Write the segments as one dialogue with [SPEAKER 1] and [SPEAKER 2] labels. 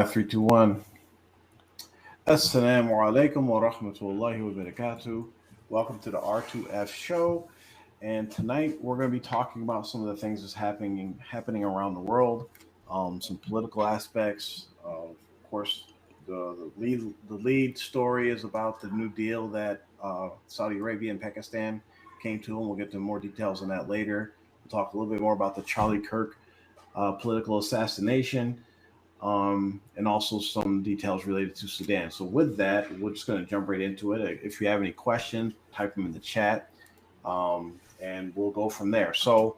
[SPEAKER 1] Three, two, one. Assalamu alaikum wa rahmatullahi wa barakatuh. Welcome to the R2F show. And tonight we're going to be talking about some of the things that's happening around the world, some political aspects. Of course, the lead story is about the new deal that Saudi Arabia and Pakistan came to, and we'll get to more details on that later. We'll talk a little bit more about the Charlie Kirk political assassination, and also some details related to Sudan. So, with that, we're just going to jump right into it. If you have any questions, type them in the chat, and we'll go from there. So,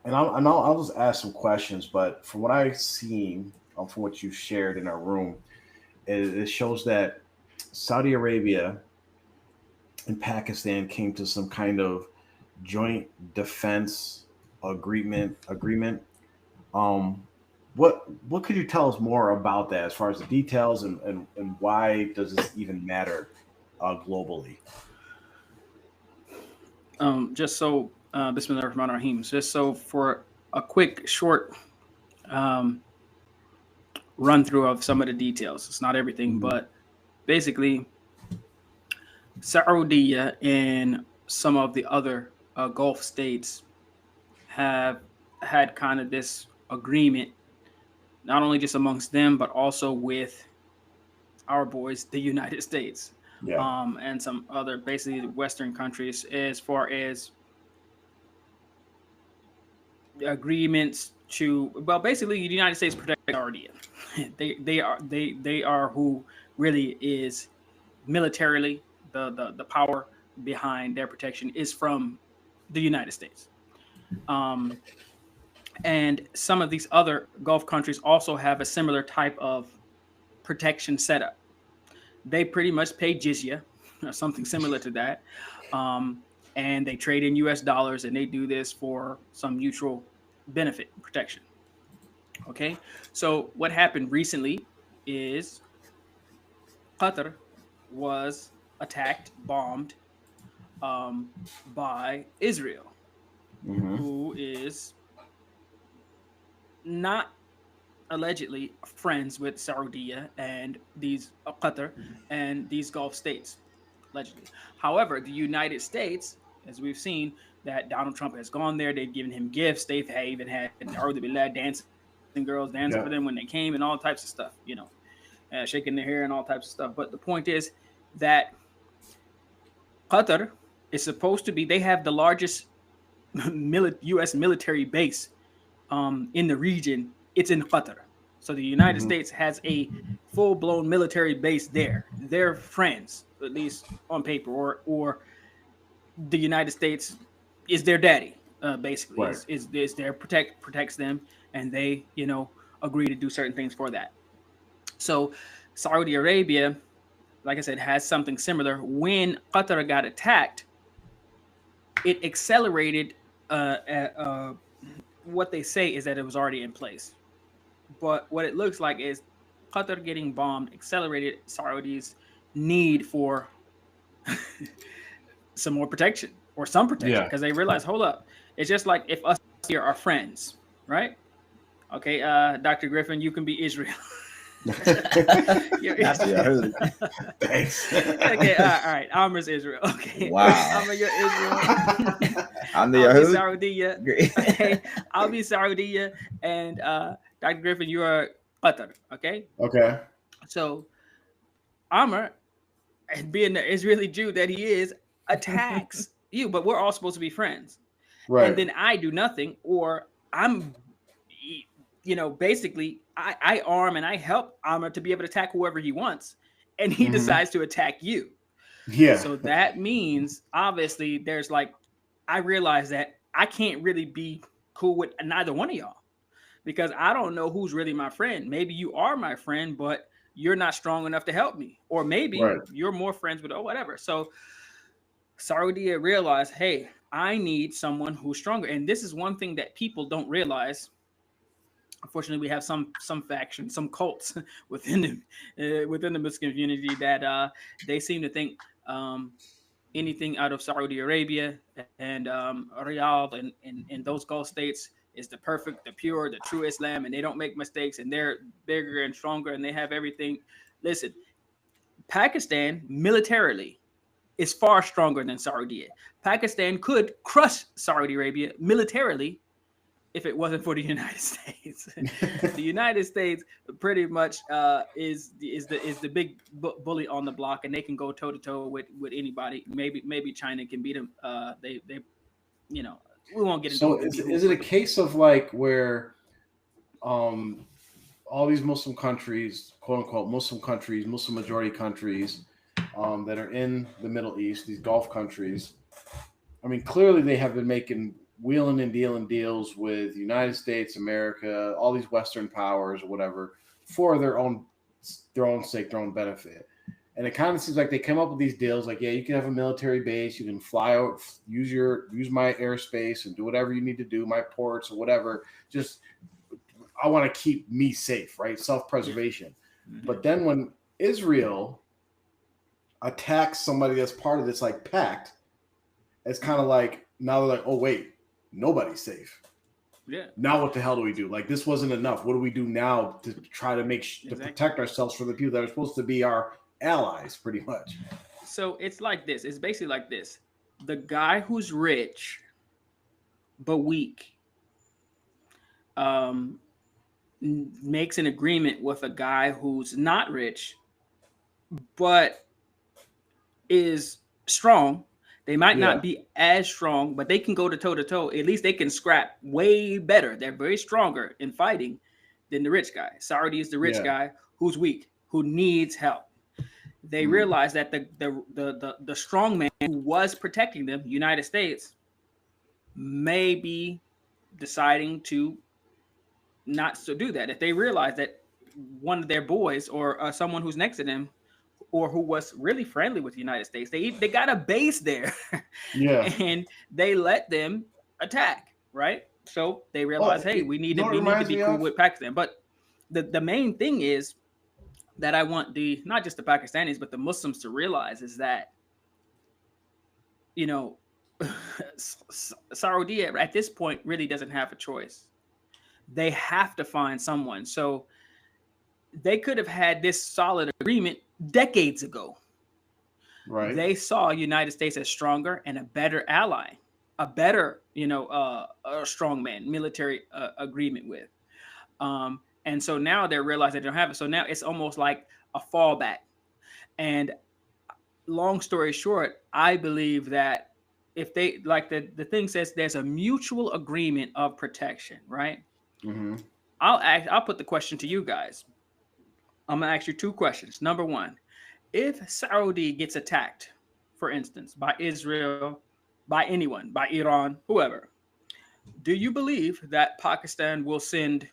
[SPEAKER 1] I'll just ask some questions, but from what I've seen, from what you shared in our room, it shows that Saudi Arabia and Pakistan came to some kind of joint defense agreement. Um, what could you tell us more about that as far as the details and why does this even matter globally?
[SPEAKER 2] Bismillah ar-Rahman ar-Rahim. Just so for a quick, short um, run through of some of the details. It's not everything,
[SPEAKER 1] Mhm.
[SPEAKER 2] but basically, Saudi and some of the other Gulf states have had kind of this agreement, not only just amongst them, but also with our boys, the United States,
[SPEAKER 1] Yeah.
[SPEAKER 2] and some other basically Western countries, as far as agreements to, well, basically the United States protect Saudi. They are who really is militarily the power behind their protection is from the United States. Um, and some of these other Gulf countries also have a similar type of protection setup. They pretty much pay jizya or something similar to that. Um, and they trade in US dollars, and they do this for some mutual benefit protection. Okay. So what happened recently is Qatar was attacked, bombed, um, by Israel,
[SPEAKER 1] Hmm.
[SPEAKER 2] who is not allegedly friends with Saudi and these Qatar and these Gulf states, allegedly. However, the United States, as we've seen, that Donald Trump has gone there, they've given him gifts, they've even had dancing girls dancing for them when they
[SPEAKER 1] Yeah.
[SPEAKER 2] came, and all types of stuff, shaking their hair and all types of stuff. But the point is that Qatar is supposed to be, they have the largest U.S. military base in the region. It's in Qatar. So the United
[SPEAKER 1] Hmm.
[SPEAKER 2] States has a full blown military base there. They're friends, at least on paper, or the United States is their daddy. Basically,
[SPEAKER 1] Right.
[SPEAKER 2] is their protects them, and they agree to do certain things for that. So Saudi Arabia, like I said, has something similar. When Qatar got attacked, it accelerated. Uh, uh, uh, what they say is that it was already in place, but what it looks like is Qatar getting bombed accelerated Saudi's need for some more protection or some protection,
[SPEAKER 1] Yeah.
[SPEAKER 2] because they realize, hold up, it's just like if us here are friends, right? Okay, Dr. Griffin, you can be Israel. You're
[SPEAKER 3] Not the Yahoo.
[SPEAKER 1] Thanks.
[SPEAKER 2] okay, all right. Amr's Israel. Okay,
[SPEAKER 3] Wow.
[SPEAKER 2] Amr, you're Israel.
[SPEAKER 3] I'm the
[SPEAKER 2] I'll be
[SPEAKER 3] Yahoo.
[SPEAKER 2] Saudi.
[SPEAKER 3] Great.
[SPEAKER 2] Okay, I'll be Saudi, and Dr. Griffin, you are Qatar. Okay,
[SPEAKER 1] Okay.
[SPEAKER 2] so Amr, being the Israeli Jew that he is, attacks you, but we're all supposed to be friends, and
[SPEAKER 1] Right.
[SPEAKER 2] then I do nothing, or I'm, basically I arm and I help Amr to be able to attack whoever he wants, and he
[SPEAKER 1] Hmm.
[SPEAKER 2] decides to attack you.
[SPEAKER 1] Yeah.
[SPEAKER 2] So that means obviously there's like, I realize that I can't really be cool with neither one of y'all, because I don't know who's really my friend. Maybe you are my friend, but you're not strong enough to help me, or maybe
[SPEAKER 1] Right.
[SPEAKER 2] you're more friends with, or whatever. So Saudi realized, hey, I need someone who's stronger, and this is one thing that people don't realize. Unfortunately, we have some factions, some cults within the Muslim community that they seem to think um, anything out of Saudi Arabia and Riyadh and those Gulf states is the perfect, the pure, the true Islam, and they don't make mistakes, and they're bigger and stronger, and they have everything. Listen, Pakistan militarily is far stronger than Saudi. Pakistan could crush Saudi Arabia militarily if it wasn't for the United States. The United States pretty much is the big bully on the block, and they can go toe to toe with anybody. Maybe China can beat them. They you know, we won't get into.
[SPEAKER 1] So is it a case of like where all these Muslim countries, quote unquote Muslim countries, Muslim majority countries that are in the Middle East, these Gulf countries, I mean, clearly they have been making wheeling and dealing deals with the United States, America, all these Western powers or whatever for their own sake, their own benefit. And it kind of seems like they come up with these deals like, yeah, you can have a military base, you can fly out, use my airspace and do whatever you need to do, my ports or whatever. Just I want to keep me safe, right? Self-preservation. Mm-hmm. But then when Israel attacks somebody that's part of this like pact, it's kind of like now they're like, oh wait, nobody's safe.
[SPEAKER 2] Yeah.
[SPEAKER 1] Now what the hell do we do? Like this wasn't enough. What do we do now to try to to protect ourselves from the people that are supposed to be our allies, pretty much?
[SPEAKER 2] So it's like this. It's basically like this. The guy who's rich but weak makes an agreement with a guy who's not rich but is strong. They might not be as strong, but they can go to toe to toe. At least they can scrap way better. They're very stronger in fighting than the rich guy. Saudi is the rich guy who's weak, who needs help. They realize that the strong man who was protecting them, United States, may be deciding to not to do that. If they realize that one of their boys or someone who's next to them or who was really friendly with the United States, they got a base there. Yeah. And they let them attack, right? So they realize, hey, we need to be cool with Pakistan. But the main thing is that I want not just the Pakistanis, but the Muslims to realize is that, you know, Saudi at this point really doesn't have a choice. They have to find someone. So they could have had this solid agreement decades ago. Right. They saw United States as stronger and a better ally, a better, a strongman military agreement with. And so now they're realizing they don't have it. So now it's almost like a fallback. And long story short, I believe that if they, like the thing says, there's a mutual agreement of protection, right? Mm-hmm. I'll put the question to you guys. I'm going to ask you two questions. Number one, if Saudi gets attacked, for instance, by Israel, by anyone, by Iran, whoever, do you believe that Pakistan will send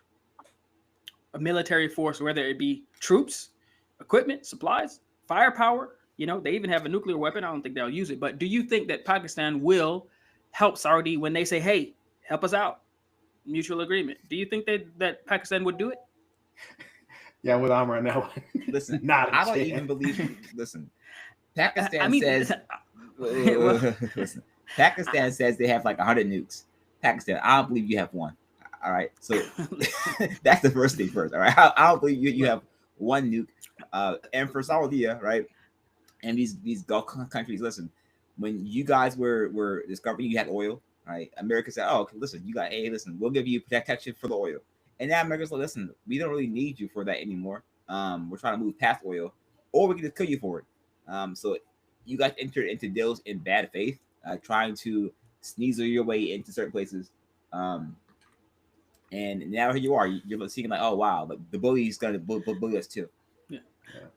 [SPEAKER 2] a military force, whether it be troops, equipment, supplies, firepower? You know, they even have a nuclear weapon. I don't think they'll use it. But do you think that Pakistan will help Saudi when they say, hey, help us out? Mutual agreement. Do you think that Pakistan would do it?
[SPEAKER 1] Yeah, with Amr and that.
[SPEAKER 3] Listen, I don't even believe. Listen, Pakistan says. Listen, Pakistan says they have like 100 nukes. Pakistan, I don't believe you have one. All right, so that's the first thing first. All right, I don't believe you have one nuke. And for Saudi, right, and these Gulf countries, listen, when you guys were discovering you had oil, right? America said, "Oh, okay, listen, listen, we'll give you protection for the oil." And now America's like, listen, we don't really need you for that anymore. We're trying to move past oil, or we can just kill you for it. So you guys entered into deals in bad faith, trying to sneasel your way into certain places. And now here you are. You're seeing like, oh wow, the bully's gonna bully us too.
[SPEAKER 2] Yeah.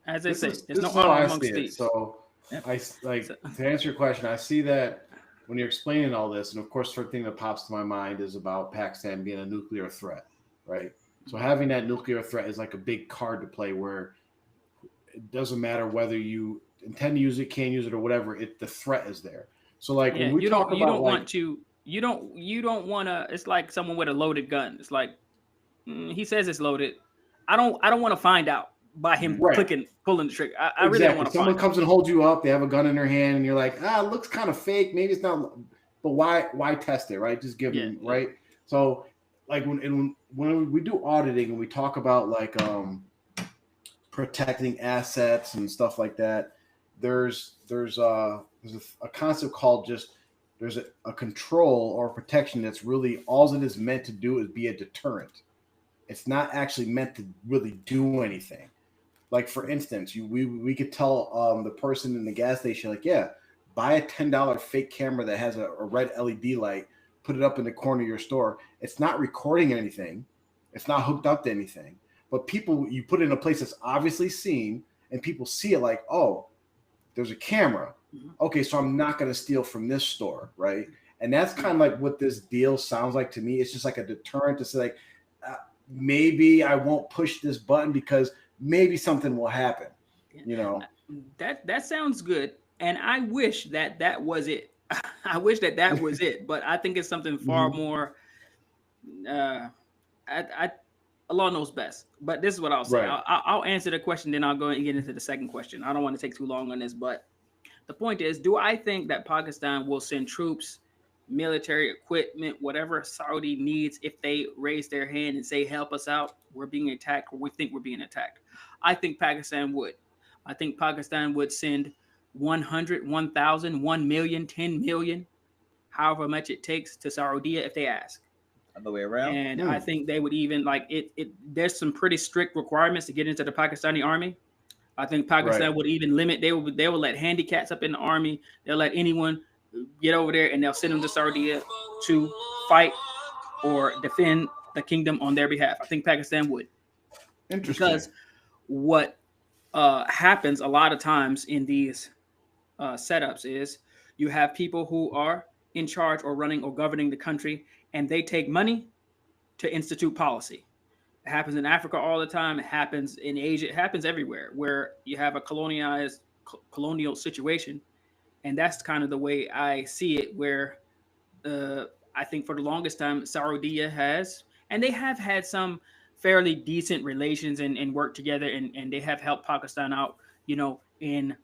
[SPEAKER 2] As I say, there's no honor amongst thieves.
[SPEAKER 1] So I like to answer your question. I see that when you're explaining all this, and of course, the first thing that pops to my mind is about Pakistan being a nuclear threat. Right. So having that nuclear threat is like a big card to play where it doesn't matter whether you intend to use it, can use it, or whatever. The threat is there. So like when we talk about
[SPEAKER 2] you don't want to. It's like someone with a loaded gun. It's like he says it's loaded. I don't want to find out by him pulling the trigger. I really don't want to.
[SPEAKER 1] Someone comes and holds you up. They have a gun in their hand, and you're like, it looks kind of fake. Maybe it's not. But why test it? Right? Just give them right. So like when we do auditing and we talk about like protecting assets and stuff like that, there's a concept called just there's a control or protection that's really all it is meant to do is be a deterrent. It's not actually meant to really do anything. Like for instance, we could tell the person in the gas station like, yeah, buy a $10 fake camera that has a red LED light, put it up in the corner of your store. It's not recording anything. It's not hooked up to anything. But people, you put it in a place that's obviously seen, and people see it like, oh, there's a camera. Okay, so I'm not going to steal from this store, right? And that's kind of like what this deal sounds like to me. It's just like a deterrent to say, like, maybe I won't push this button because maybe something will happen. You know,
[SPEAKER 2] that sounds good, and I wish that was it. I wish that was it, but I think it's something far more. Allah knows best. But this is what I'll say. Right. I'll answer the question, then I'll go and get into the second question. I don't want to take too long on this, but the point is, do I think that Pakistan will send troops, military equipment, whatever Saudi needs if they raise their hand and say, help us out, we're being attacked, or we think we're being attacked? I think Pakistan would. I think Pakistan would send 100, 1,000, 1 million, 10 million, however much it takes to Saudi if they ask.
[SPEAKER 3] The way around.
[SPEAKER 2] And I think they would even like it. There's some pretty strict requirements to get into the Pakistani army. I think Pakistan would even limit. They will let handicaps up in the army. They'll let anyone get over there, and they'll send them to Saudi to fight or defend the kingdom on their behalf. I think Pakistan would.
[SPEAKER 1] Interesting.
[SPEAKER 2] Because what happens a lot of times in these setups is you have people who are in charge or running or governing the country, and they take money to institute policy. It happens in Africa all the time. It happens in Asia. It happens everywhere where you have a colonial situation. And that's kind of the way I see it, where I think for the longest time, Saudi has, and they have had some fairly decent relations and work together, and they have helped Pakistan out, in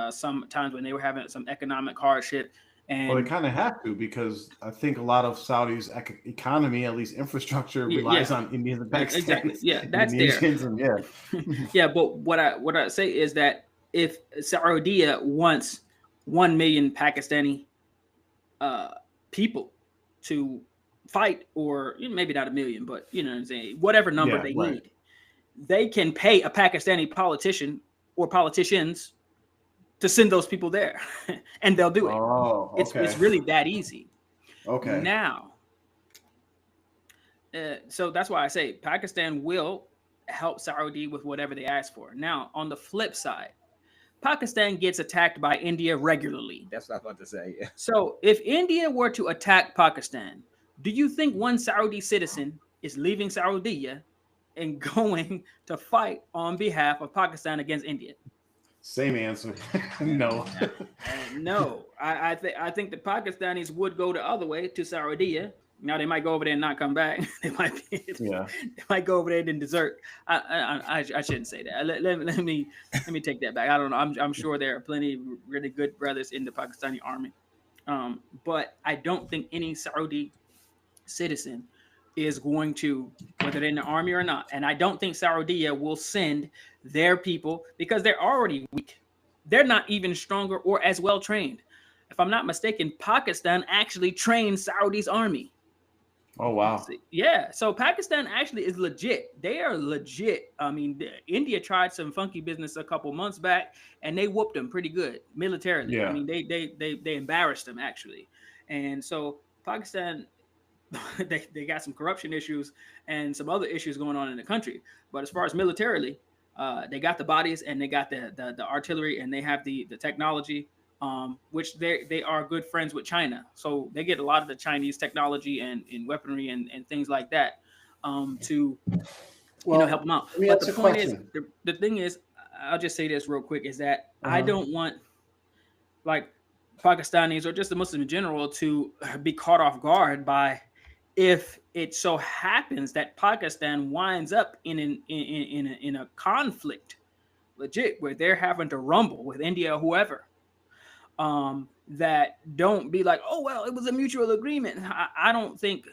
[SPEAKER 2] some times when they were having some economic hardship. And
[SPEAKER 1] well, they kind of have to, because I think a lot of Saudi's economy, at least infrastructure, relies on Indians and Pakistanis.
[SPEAKER 2] Exactly. Yeah, that's there. Yeah, but what I say is that if Saudi wants 1 million Pakistani people to fight, or maybe not 1 million, but you know what I'm saying, whatever number they need, they can pay a Pakistani politician or politicians to send those people there, and they'll do it.
[SPEAKER 1] Oh, okay.
[SPEAKER 2] It's really that easy.
[SPEAKER 1] Okay.
[SPEAKER 2] Now, so that's why I say Pakistan will help Saudi with whatever they ask for. Now, on the flip side, Pakistan gets attacked by India regularly.
[SPEAKER 3] That's what I was about to say. Yeah.
[SPEAKER 2] So if India were to attack Pakistan, do you think one Saudi citizen is leaving Saudi and going to fight on behalf of Pakistan against India?
[SPEAKER 1] Same answer. No.
[SPEAKER 2] No. I think the Pakistanis would go the other way to Saudi. Now they might go over there and not come back. They might go over there and then desert. I shouldn't say that. Let me take that back. I don't know. I'm sure there are plenty of really good brothers in the Pakistani army. But I don't think any Saudi citizen is going to, whether they're in the army or not. And I don't think Saudi will send their people, because they're already weak. They're not even stronger or as well trained. If I'm not mistaken, Pakistan actually trained Saudi's army.
[SPEAKER 1] Oh, wow.
[SPEAKER 2] Yeah. So Pakistan actually is legit. They are legit. I mean, India tried some funky business a couple months back, and they whooped them pretty good militarily.
[SPEAKER 1] Yeah.
[SPEAKER 2] I mean, they embarrassed them, actually. And so Pakistan, they got some corruption issues and some other issues going on in the country. But as far as militarily, they got the bodies, and they got the artillery, and they have the technology, which they are good friends with China. So they get a lot of the Chinese technology and weaponry and things like that to help them out. But the point is, the thing is, I'll just say this real quick, is that I don't want like Pakistanis or just the Muslims in general to be caught off guard by, if it so happens that Pakistan winds up in a conflict, legit, where they're having to rumble with India or whoever, that don't be like, oh, well, it was a mutual agreement. I don't think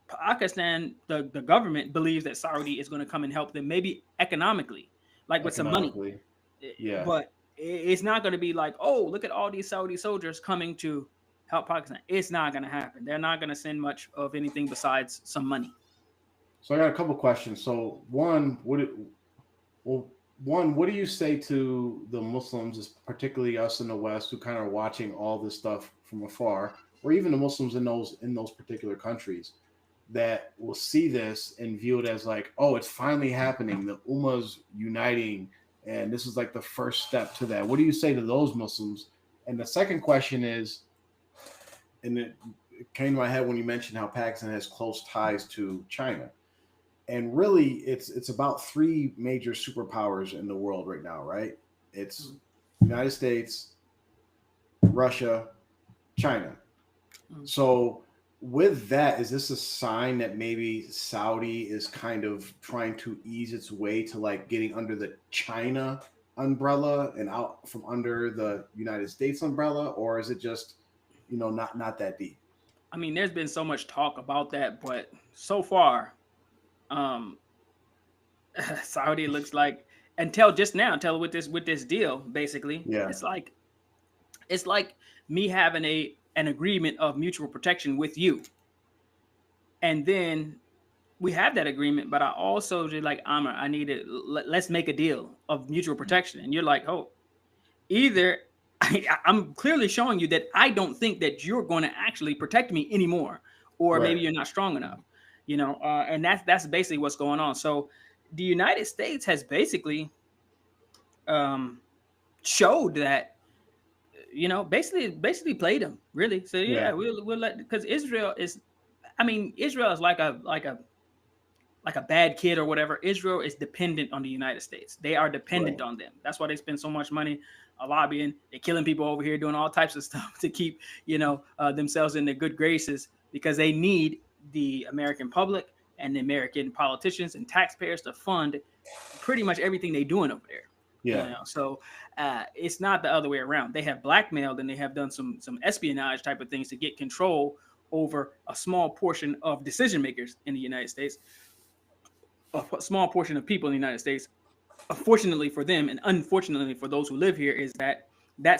[SPEAKER 2] Pakistan, the government believes that Saudi is going to come and help them, maybe economically, like with some money.
[SPEAKER 1] Yeah.
[SPEAKER 2] But it's not going to be like, oh, look at all these Saudi soldiers coming to help Pakistan. It's not going to happen. They're not going to send much of anything besides some money.
[SPEAKER 1] So I got a couple questions. So what do you say to the Muslims, particularly us in the West, who kind of are watching all this stuff from afar, or even the Muslims in those particular countries that will see this and view it as like, oh, it's finally happening. The Ummah's uniting, and this is like the first step to that. What do you say to those Muslims? And the second question is, and it came to my head when you mentioned how Pakistan has close ties to China. And really, it's about three major superpowers in the world right now, right? It's United States, Russia, China. So with that, is this a sign that maybe Saudi is kind of trying to ease its way to like getting under the China umbrella and out from under the United States umbrella, or is it just, not that deep?
[SPEAKER 2] I mean, there's been so much talk about that, but so far, Saudi looks like, until just now, until with this deal, basically,
[SPEAKER 1] Yeah.
[SPEAKER 2] it's like me having an agreement of mutual protection with you, and then we have that agreement, but I also did like, Amr, I need it. Let's make a deal of mutual protection, and you're like, oh, either I'm clearly showing you that I don't think that you're going to actually protect me anymore, or maybe you're not strong enough, and that's basically what's going on. So the United States has basically showed that, basically played them, really. So yeah, we'll let, because Israel is like a bad kid or whatever. Israel is dependent on the United States. They are dependent on them. That's why they spend so much money lobbying. They're killing people over here, doing all types of stuff to keep, themselves in their good graces, because they need the American public and the American politicians and taxpayers to fund pretty much everything they're doing over there.
[SPEAKER 1] Yeah.
[SPEAKER 2] So it's not the other way around. They have blackmailed and they have done some espionage type of things to get control over a small portion of decision makers in the United States, a small portion of people in the United States. Fortunately for them, and unfortunately for those who live here, is that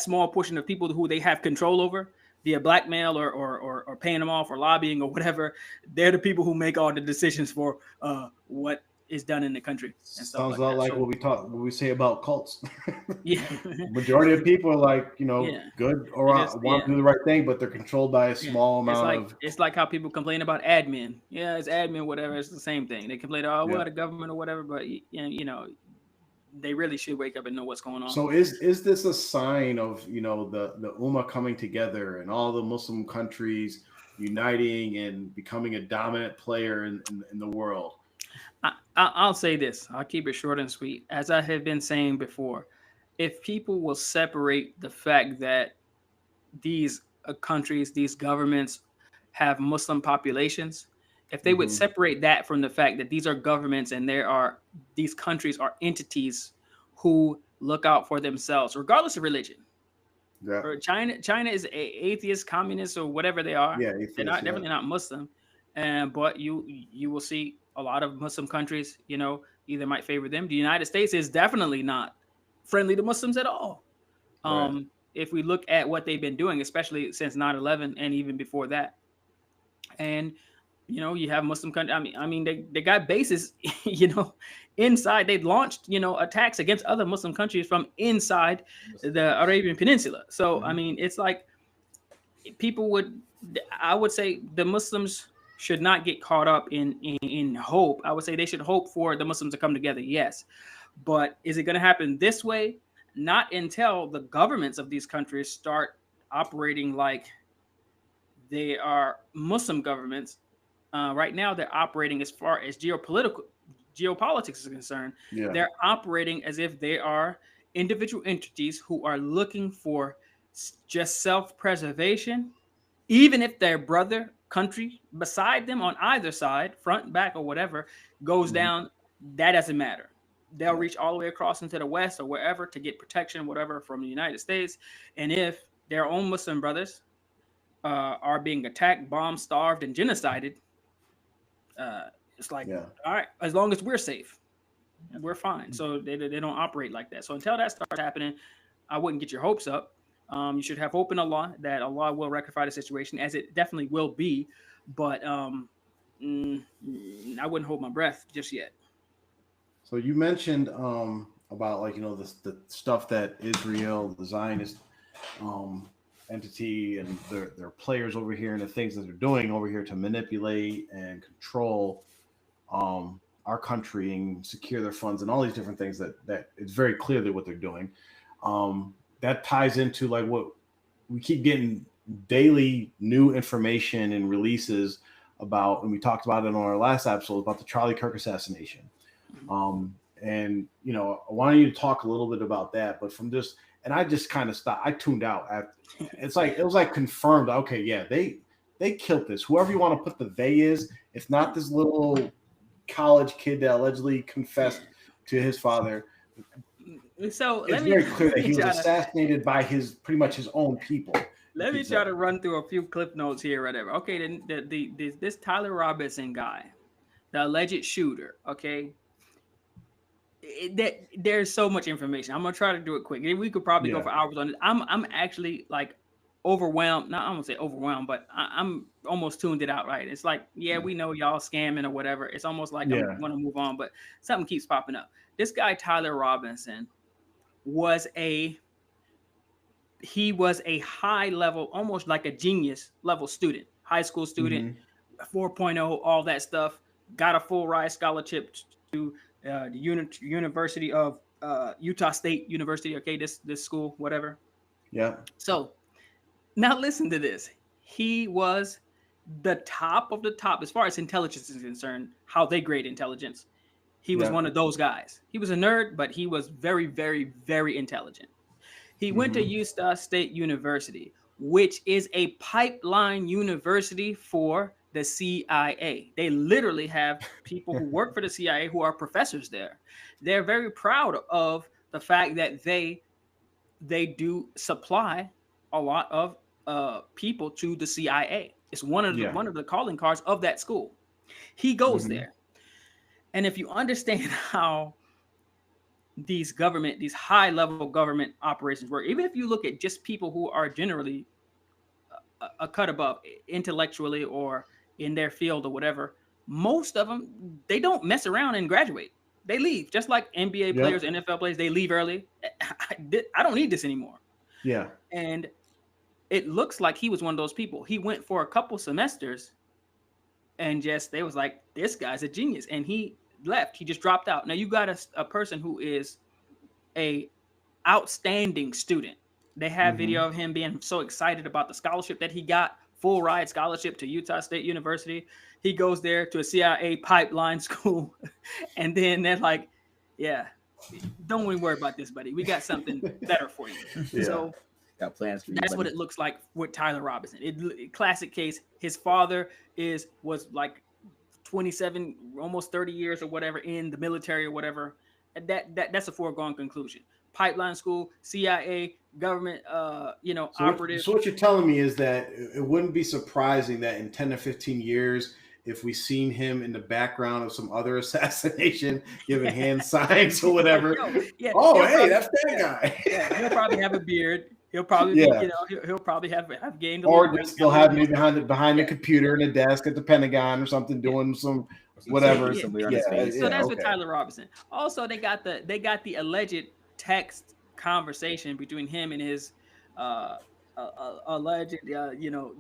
[SPEAKER 2] small portion of people who they have control over via blackmail or paying them off or lobbying or whatever, they're the people who make all the decisions for what is done in the country. And
[SPEAKER 1] Sounds a lot like what we say about cults.
[SPEAKER 2] Yeah.
[SPEAKER 1] Majority of people are like, good or want to do the right thing, but they're controlled by a small amount
[SPEAKER 2] It's like how people complain about admin. Yeah, it's admin, whatever. It's the same thing. They complain, well, the government or whatever, but they really should wake up and know what's going on.
[SPEAKER 1] So is this a sign of, the Ummah coming together and all the Muslim countries uniting and becoming a dominant player in the world?
[SPEAKER 2] I'll say this. I'll keep it short and sweet. As I have been saying before, if people will separate the fact that these countries, these governments have Muslim populations, if they would separate that from the fact that these are governments and these countries are entities who look out for themselves, regardless of religion.
[SPEAKER 1] Yeah.
[SPEAKER 2] Or China is atheist, communist, or whatever they are.
[SPEAKER 1] Yeah, atheist,
[SPEAKER 2] they're definitely not Muslim. But you will see a lot of Muslim countries, either might favor them. The United States is definitely not friendly to Muslims at all. Right. If we look at what they've been doing, especially since 9/11 and even before that. And, you have Muslim countries. I mean, they got bases, inside. They've launched, attacks against other Muslim countries from inside the Arabian Peninsula. So, I mean, it's like I would say the Muslims should not get caught up in hope. I would say they should hope for the Muslims to come together, yes. But is it going to happen this way? Not until the governments of these countries start operating like they are Muslim governments. Right now, they're operating, as far as geopolitics is concerned, they're operating as if they are individual entities who are looking for just self-preservation, even if their brother country beside them on either side, front, back, or whatever, goes down. That doesn't matter. They'll reach all the way across into the West or wherever to get protection, whatever, from the United States. And if their own Muslim brothers are being attacked, bombed, starved, and genocided, It's like,
[SPEAKER 1] Yeah.
[SPEAKER 2] all right, as long as we're safe, we're fine. So they don't operate like that. So until that starts happening, I wouldn't get your hopes up. You should have hope in Allah that Allah will rectify the situation, as it definitely will be. But I wouldn't hold my breath just yet.
[SPEAKER 1] So you mentioned about like the stuff that Israel, the Zionist um, entity, and their players over here, and the things that they're doing over here to manipulate and control our country and secure their funds and all these different things that it's very clearly what they're doing. That ties into like what we keep getting daily new information and releases about, and we talked about it on our last episode about the Charlie Kirk assassination. And I wanted you to talk a little bit about that, but from just, and I just kind of stopped. I tuned out. It was like confirmed. Okay, yeah, they killed this. Whoever you want to put the they is, it's not this little college kid that allegedly confessed to his father.
[SPEAKER 2] So
[SPEAKER 1] it's very clear that he was assassinated by pretty much his own people.
[SPEAKER 2] Let me try to run through a few clip notes here, or whatever. Okay, this Tyler Robinson guy, the alleged shooter. Okay, there's so much information. I'm gonna try to do it quick. We could probably go for hours on it. I'm actually like overwhelmed. Not I'm gonna say overwhelmed, but I'm almost tuned it out. Right? It's like, we know y'all scamming or whatever. It's almost like I want to move on, but something keeps popping up. This guy Tyler Robinson was a high level, almost like a genius level student, high school student, 4.0, all that stuff. Got a full ride scholarship to the University of Utah State University. Okay, this school, whatever.
[SPEAKER 1] Yeah.
[SPEAKER 2] So now listen to this. He was the top of the top as far as intelligence is concerned. How they grade intelligence. He was one of those guys. He was a nerd, but he was very, very, very intelligent. He went to Utah State University, which is a pipeline university for the CIA. They literally have people who work for the CIA who are professors there. They're very proud of the fact that they do supply a lot of people to the CIA. It's one of the calling cards of that school. He goes there. And if you understand how these high level government operations work, even if you look at just people who are generally a cut above intellectually or in their field or whatever, most of them, they don't mess around and graduate. They leave, just like NBA players, NFL players, they leave early. I don't need this anymore.
[SPEAKER 1] Yeah.
[SPEAKER 2] And it looks like he was one of those people. He went for a couple semesters and they was like, this guy's a genius. And he left. He just dropped out. Now you got a person who is a outstanding student. They have video of him being so excited about the scholarship that he got, full ride scholarship to Utah State University. He goes there to a CIA pipeline school. And then they're like, don't even worry about this, buddy. We got something better for you. So
[SPEAKER 3] got plans for you.
[SPEAKER 2] That's what it looks like with Tyler Robinson. Classic case. His father was like 27, almost 30 years or whatever in the military or whatever. That's a foregone conclusion. Pipeline school, CIA, government, operative.
[SPEAKER 1] So what you're telling me is that it wouldn't be surprising that in 10 to 15 years, if we seen him in the background of some other assassination, giving hand signs or whatever. That's that guy.
[SPEAKER 2] He'll probably have a beard. He'll probably be, he'll probably have gained a
[SPEAKER 1] little weight. They'll have me behind the computer in a desk at the Pentagon or something, doing some whatever.
[SPEAKER 2] So that's with Tyler Robinson. Also, they got the alleged text conversation between him and his alleged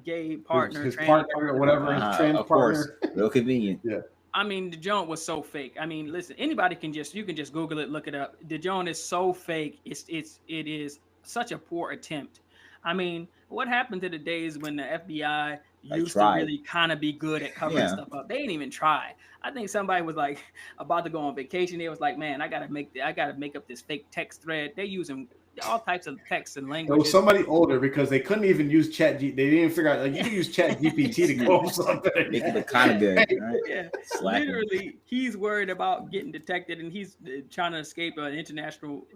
[SPEAKER 2] gay partner,
[SPEAKER 1] his partner or whatever, his trans partner.
[SPEAKER 3] Real convenient.
[SPEAKER 1] Yeah.
[SPEAKER 2] I mean, the joint was so fake. I mean, listen, anybody you can just Google it, look it up. The joint is so fake. It is such a poor attempt. I mean, what happened to the days when the FBI used to really kind of be good at covering stuff up? They didn't even try. I think somebody was like about to go on vacation. They was like, man, I gotta make up this fake text thread. They're using all types of texts and
[SPEAKER 1] It
[SPEAKER 2] languages.
[SPEAKER 1] was somebody older because they couldn't even use Chat G. They didn't figure out like you can use Chat GPT to go over something.
[SPEAKER 3] Make it look kind of good, right?
[SPEAKER 2] Yeah,
[SPEAKER 3] Slacking.
[SPEAKER 2] literally, he's worried about getting detected, and he's trying to escape an international,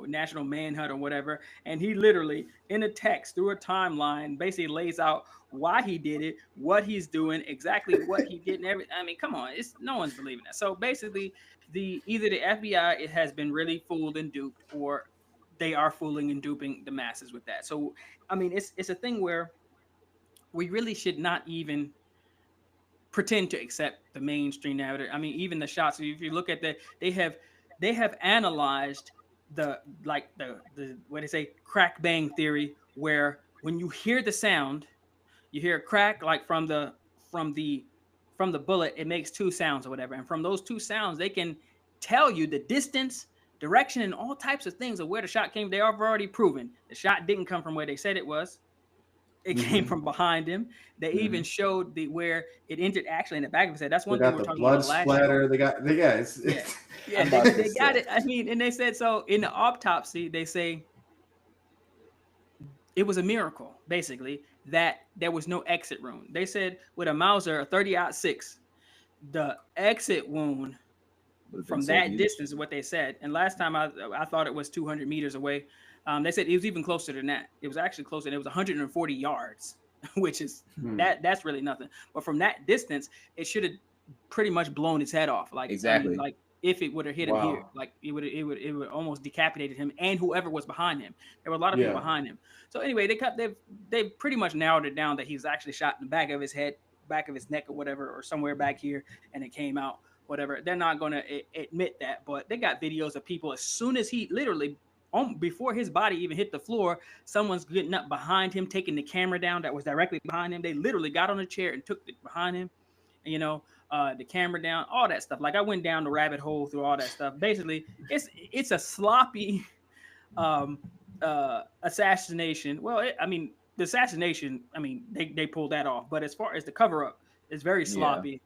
[SPEAKER 2] national manhunt or whatever. And he literally, in a text through a timeline, basically lays out why he did it, what he's doing, exactly what he did, and everything. I mean, come on, it's no one's believing that. So basically, either the FBI it has been really fooled and duped, or they are fooling and duping the masses with that. So I mean, it's a thing where we really should not even pretend to accept the mainstream narrative. I mean, even the shots. If you look at they have analyzed the what they say crack bang theory, where when you hear the sound, you hear a crack like from the bullet, it makes two sounds or whatever, and from those two sounds, they can tell you the distance, direction, and all types of things of where the shot came. They have already proven the shot didn't come from where they said it was. It came from behind him. They even showed where it entered actually in the back of his head. That's one thing we're talking about last
[SPEAKER 1] splatter. They got
[SPEAKER 2] they got it. I mean, and they said so in the autopsy. They say it was a miracle, basically, that there was no exit wound. They said with a Mauser, a 30-06, the exit wound from that distance is what they said. And last time I thought it was 200 meters away. They said it was even closer than that. It was actually closer. It was 140 yards, which is that's really nothing. But from that distance, it should have pretty much blown his head off. Like
[SPEAKER 3] exactly.
[SPEAKER 2] I mean, like if it would have hit him here, like it would almost decapitated him and whoever was behind him. There were a lot of people behind him. So anyway, they've pretty much narrowed it down that he was actually shot in the back of his head, back of his neck or whatever, or somewhere back here, and it came out. Whatever. They're not going to admit that, but they got videos of people as soon as he literally before his body even hit the floor, someone's getting up behind him, taking the camera down that was directly behind him. They literally got on a chair and took it behind him, the camera down, all that stuff. Like I went down the rabbit hole through all that stuff. Basically, it's a sloppy assassination. Well, the assassination, they pulled that off, but as far as the cover up, it's very sloppy.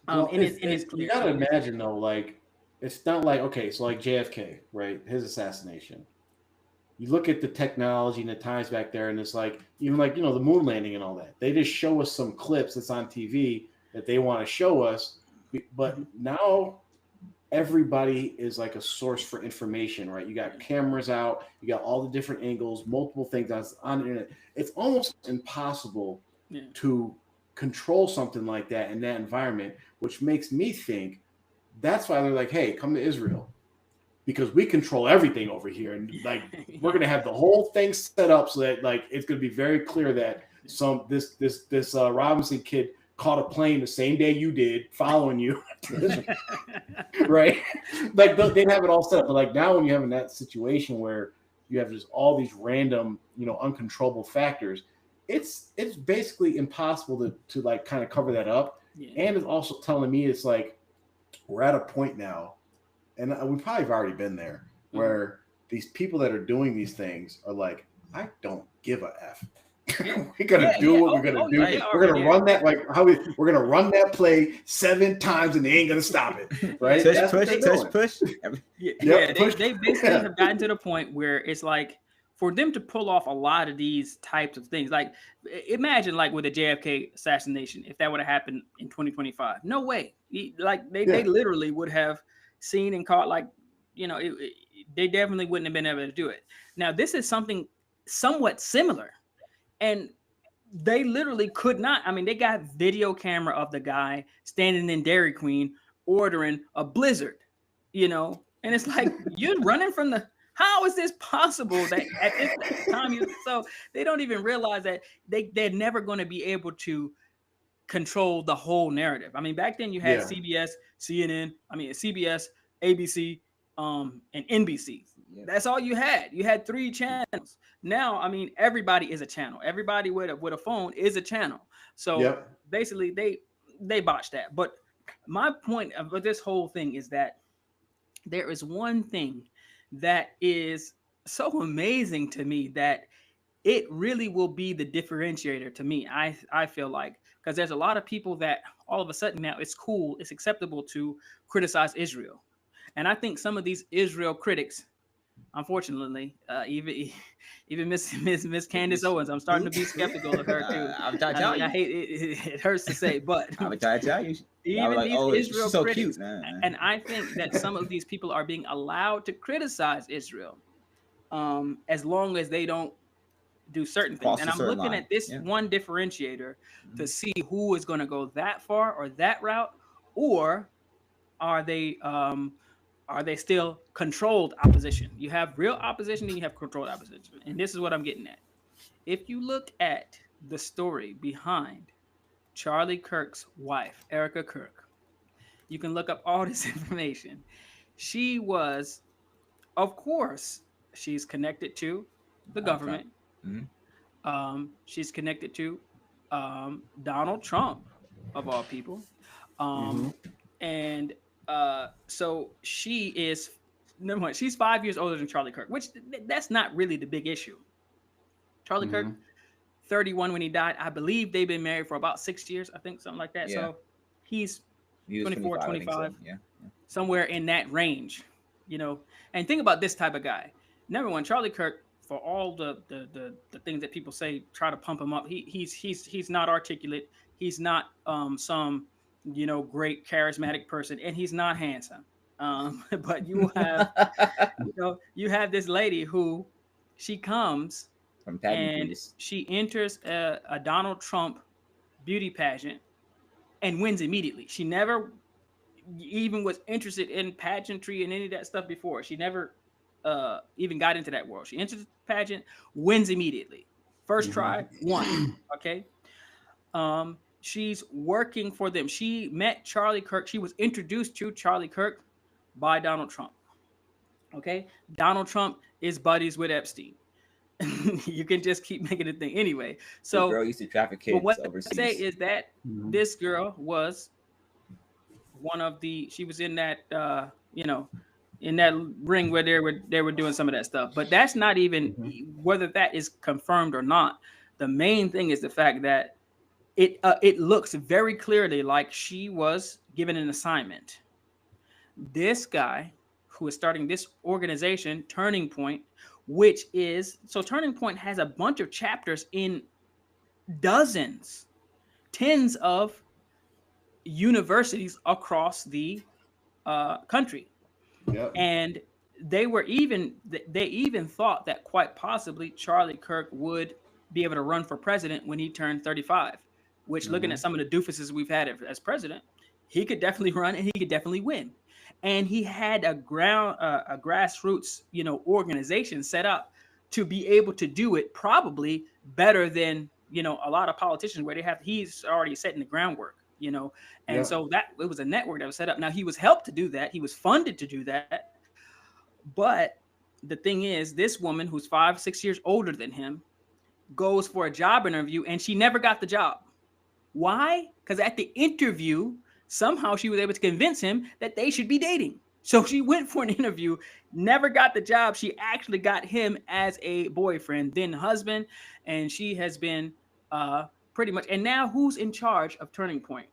[SPEAKER 1] You gotta imagine though, like it's not like so like JFK, right? His assassination. You look at the technology and the times back there, and it's like even like the moon landing and all that. They just show us some clips that's on TV that they want to show us, but now everybody is like a source for information, right? You got cameras out, you got all the different angles, multiple things on the internet. It's almost impossible to control something like that in that environment, which makes me think that's why they're like, hey, come to Israel because we control everything over here, and like we're gonna have the whole thing set up so that like it's gonna be very clear that this Robinson kid caught a plane the same day you did, following you, right? Like they have it all set up, but like now when you're having that situation where you have just all these random, uncontrollable factors. It's basically impossible to like kind of cover that up. And it's also telling me it's like we're at a point now, and we probably have already been there, where these people that are doing these things are like, I don't give a F. We're gonna do what we're gonna do. We're gonna run that we're gonna run that play 7 times and they ain't gonna stop it. Right?
[SPEAKER 3] Push.
[SPEAKER 2] They basically have gotten to the point where it's like for them to pull off a lot of these types of things, like imagine like with the JFK assassination, if that would have happened in 2025, no way. They literally would have seen and caught they definitely wouldn't have been able to do it. Now this is something somewhat similar, and they literally could not. I mean, they got video camera of the guy standing in Dairy Queen ordering a Blizzard, and it's like you're running from the. How is this possible that at this time so they don't even realize that they're never going to be able to control the whole narrative. I mean, back then you had CBS, CBS, ABC, and NBC. Yeah. That's all you had. You had 3 channels. Now, I mean, everybody is a channel. Everybody with a phone is a channel. So basically they botched that. But my point of this whole thing is that there is one thing that is so amazing to me that it really will be the differentiator to me. I feel like, because there's a lot of people that all of a sudden now it's cool, it's acceptable to criticize Israel. And I think some of these Israel critics unfortunately, even Miss Candace Owens, I'm starting to be skeptical of her too.
[SPEAKER 3] I'm trying to tell you.
[SPEAKER 2] I hate it. It hurts to say, but
[SPEAKER 3] I'm trying to tell you. I was
[SPEAKER 2] even
[SPEAKER 3] like,
[SPEAKER 2] these
[SPEAKER 3] oh,
[SPEAKER 2] Israel
[SPEAKER 3] she's so
[SPEAKER 2] critics,
[SPEAKER 3] cute. Nah.
[SPEAKER 2] and I think that some of these people are being allowed to criticize Israel, as long as they don't do certain things.
[SPEAKER 3] Cross
[SPEAKER 2] And
[SPEAKER 3] a
[SPEAKER 2] I'm
[SPEAKER 3] certain
[SPEAKER 2] looking
[SPEAKER 3] line.
[SPEAKER 2] at this
[SPEAKER 3] Yeah.
[SPEAKER 2] one differentiator
[SPEAKER 3] Mhm.
[SPEAKER 2] to see who is going to go that far or that route, or are they still controlled opposition? You have real opposition and you have controlled opposition. And this is what I'm getting at. If you look at the story behind Charlie Kirk's wife, Erica Kirk, you can look up all this information. She was, of course, she's connected to the government.
[SPEAKER 3] Mm-hmm.
[SPEAKER 2] She's connected to Donald Trump, of all people.
[SPEAKER 1] Mm-hmm.
[SPEAKER 2] And so she is, number one, she's 5 years older than Charlie Kirk, which that's not really the big issue. Charlie
[SPEAKER 1] Mm-hmm.
[SPEAKER 2] Kirk, 31 when he died. I believe they've been married for about 6 years, I think, something like that.
[SPEAKER 3] Yeah.
[SPEAKER 2] So he's
[SPEAKER 3] He was
[SPEAKER 2] 24,
[SPEAKER 3] 25. I think
[SPEAKER 2] 25,
[SPEAKER 3] so. Yeah.
[SPEAKER 2] somewhere in that range, And think about this type of guy. Number one, Charlie Kirk, for all the things that people say, try to pump him up. He's not articulate. He's not some great charismatic person, and he's not handsome. But you have you have this lady who she comes
[SPEAKER 3] From
[SPEAKER 2] and she enters a Donald Trump beauty pageant and wins immediately. She never even was interested in pageantry and any of that stuff before. She never even got into that world. She enters the pageant, wins immediately. First try, won. Okay. She's working for them. She met Charlie Kirk. She was introduced to Charlie Kirk by Donald Trump. Okay. Donald Trump is buddies with Epstein. You can just keep making it thing anyway. So
[SPEAKER 3] the girl used to traffic kids
[SPEAKER 2] what
[SPEAKER 3] overseas.
[SPEAKER 2] I say is that this girl was she was in that in that ring where they were doing some of that stuff. But that's not even whether that is confirmed or not. The main thing is the fact that it looks very clearly like she was given an assignment. This guy who is starting this organization, Turning Point, Turning Point has a bunch of chapters in dozens, tens of universities across the country.
[SPEAKER 1] Yep.
[SPEAKER 2] And they even thought that quite possibly Charlie Kirk would be able to run for president when he turned 35, which looking at some of the doofuses we've had as president, he could definitely run and he could definitely win. And he had a grassroots, organization set up to be able to do it probably better than, a lot of politicians where he's already setting the groundwork. And so that it was a network that was set up. Now he was helped to do that. He was funded to do that. But the thing is, this woman who's 5-6 years older than him goes for a job interview and she never got the job. Why? Because at the interview, somehow she was able to convince him that they should be dating. So she went for an interview, never got the job. She actually got him as a boyfriend, then husband. And she has been pretty much. And now who's in charge of Turning Point?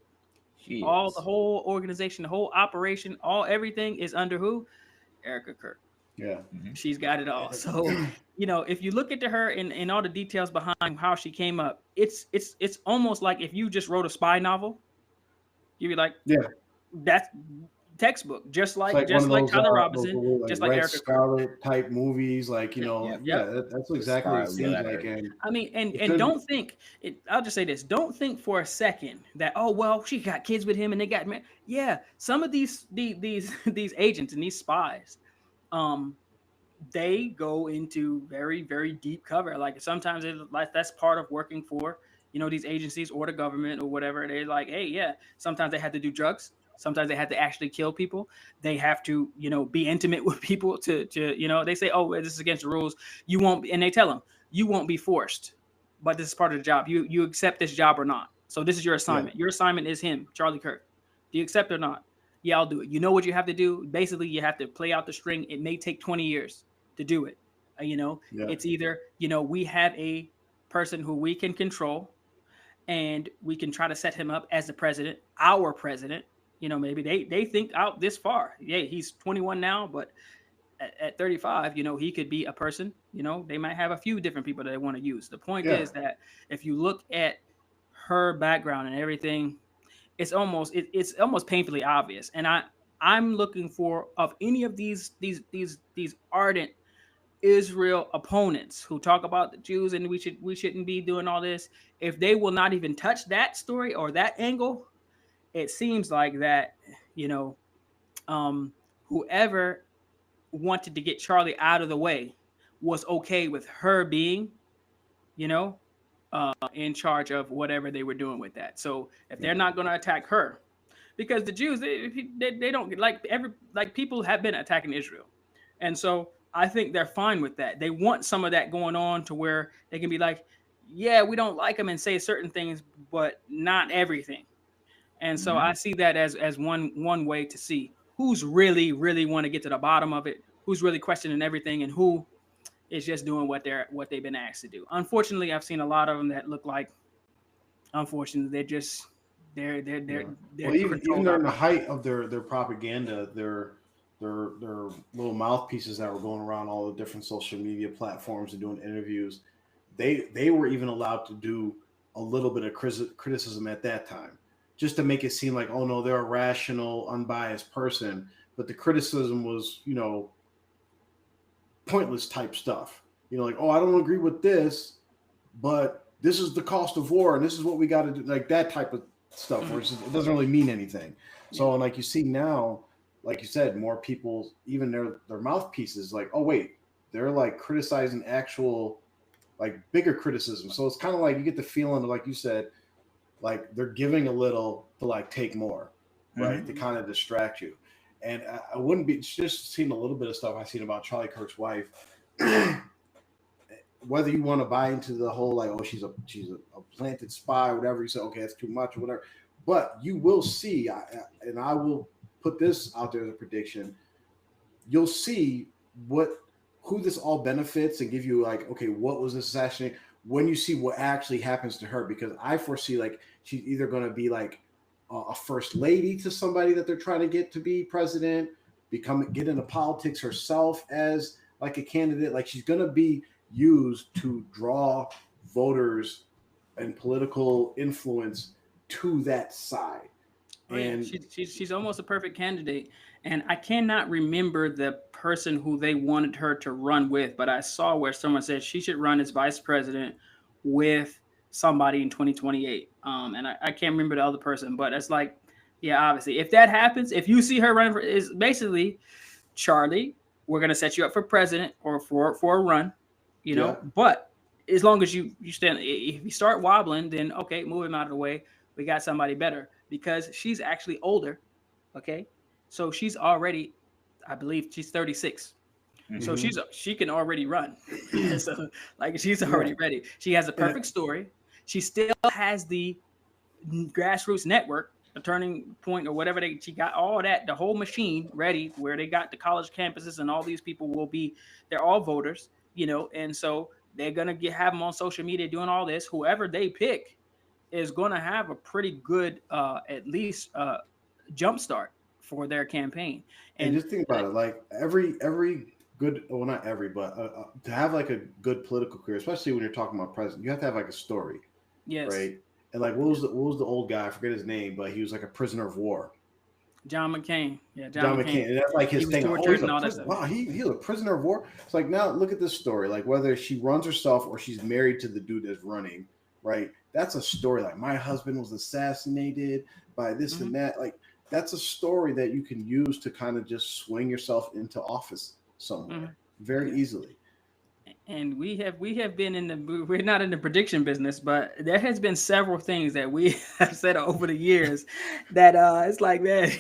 [SPEAKER 2] The whole organization, the whole operation, everything is under who? Erica Kirk.
[SPEAKER 1] Yeah.
[SPEAKER 2] She's got it all. So, if you look into her and all the details behind how she came up, it's almost like if you just wrote a spy novel, you'd be like, yeah, that's textbook, just like Tyler Robinson, just like Erica
[SPEAKER 1] Scarlet type movies, like that's exactly what it seems like. And
[SPEAKER 2] I mean, and don't think it. I'll just say this: don't think for a second that she got kids with him and they got married. Yeah, some of these agents and these spies, they go into very, very deep cover. Like sometimes that's part of working for these agencies or the government or whatever. They're like, hey, yeah. Sometimes they have to do drugs. Sometimes they have to actually kill people. They have to, be intimate with people to they say, oh, this is against the rules. You won't be, and they tell them you won't be forced, but this is part of the job. You accept this job or not. So this is your assignment. Yeah. Your assignment is him, Charlie Kirk. Do you accept or not? Yeah, I'll do it. You know what you have to do? Basically, you have to play out the string. It may take 20 years to do it. It's either, we have a person who we can control and we can try to set him up as the president, our president. Maybe they think out this far. Yeah, he's 21 now, but at 35, he could be a person. They might have a few different people that they want to use. The point
[SPEAKER 1] Yeah.
[SPEAKER 2] is that if you look at her background and everything, it's almost painfully obvious. And I'm looking for, of any of these ardent Israel opponents who talk about the Jews and we shouldn't be doing all this, if they will not even touch that story or that angle, it seems like that, whoever wanted to get Charlie out of the way was okay with her being, in charge of whatever they were doing with that. So if they're not going to attack her, because the Jews, they don't like people have been attacking Israel, and so I think they're fine with that. They want some of that going on to where they can be like, yeah, we don't like them and say certain things, but not everything. And so I see that as one way to see who's really want to get to the bottom of it, who's really questioning everything, and who is just doing what they've been asked to do. Unfortunately, I've seen a lot of them that look like, unfortunately, they're
[SPEAKER 1] well, even during the height of their propaganda, their little mouthpieces that were going around all the different social media platforms and doing interviews, they were even allowed to do a little bit of criticism at that time, just to make it seem like, oh no, they're a rational, unbiased person. But the criticism was, pointless type stuff. Like, oh, I don't agree with this, but this is the cost of war, and this is what we got to do. Like that type of stuff, where it doesn't really mean anything. So, and like you see now, like you said, more people, even their mouthpieces, like, oh wait, they're like criticizing actual, like bigger criticism. So it's kind of like you get the feeling, like you said, like they're giving a little to like take more, right? To kind of distract you. And I wouldn't be just seeing a little bit of stuff I've seen about Charlie Kirk's wife. Whether you want to buy into the whole like, oh, she's a planted spy, whatever, you say, okay, that's too much or whatever. But you will see, and I will put this out there as a prediction. You'll see who this all benefits and give you like, okay, what was this assassination? When you see what actually happens to her, because I foresee like she's either going to be like a first lady to somebody that they're trying to get to be president, get into politics herself as like a candidate. Like she's going to be used to draw voters and political influence to that side. And
[SPEAKER 2] she's almost a perfect candidate. And I cannot remember the person who they wanted her to run with, but I saw where someone said she should run as vice president with somebody in 2028. And I can't remember the other person, but it's like, yeah, obviously, if that happens, if you see her running is basically, Charlie, we're gonna set you up for president or for a run, But as long as you stand, if you start wobbling, then okay, move him out of the way. We got somebody better, because she's actually older. Okay, so she's already, I believe she's 36. So she can already run. So like she's already ready. She has a perfect story. She still has the grassroots network, a turning point or whatever. She got all that, the whole machine ready, where they got the college campuses and all these people they're all voters, and so they're gonna have them on social media doing all this. Whoever they pick is gonna have a pretty good, at least jump start for their campaign.
[SPEAKER 1] And just think about it, like every good, well, not every, but to have like a good political career, especially when you're talking about president, you have to have like a story.
[SPEAKER 2] Yes.
[SPEAKER 1] Right. And like, what was the old guy? I forget his name, but he was like a prisoner of war.
[SPEAKER 2] John McCain. Yeah,
[SPEAKER 1] John McCain. And that's like his thing.
[SPEAKER 2] Wow,
[SPEAKER 1] he's a prisoner of war. It's like, now look at this story. Like whether she runs herself or she's married to the dude that's running, right? That's a story. Like my husband was assassinated by this and that. Like that's a story that you can use to kind of just swing yourself into office somewhere very easily.
[SPEAKER 2] And we have been we're not in the prediction business, but there has been several things that we have said over the years that it's like, man,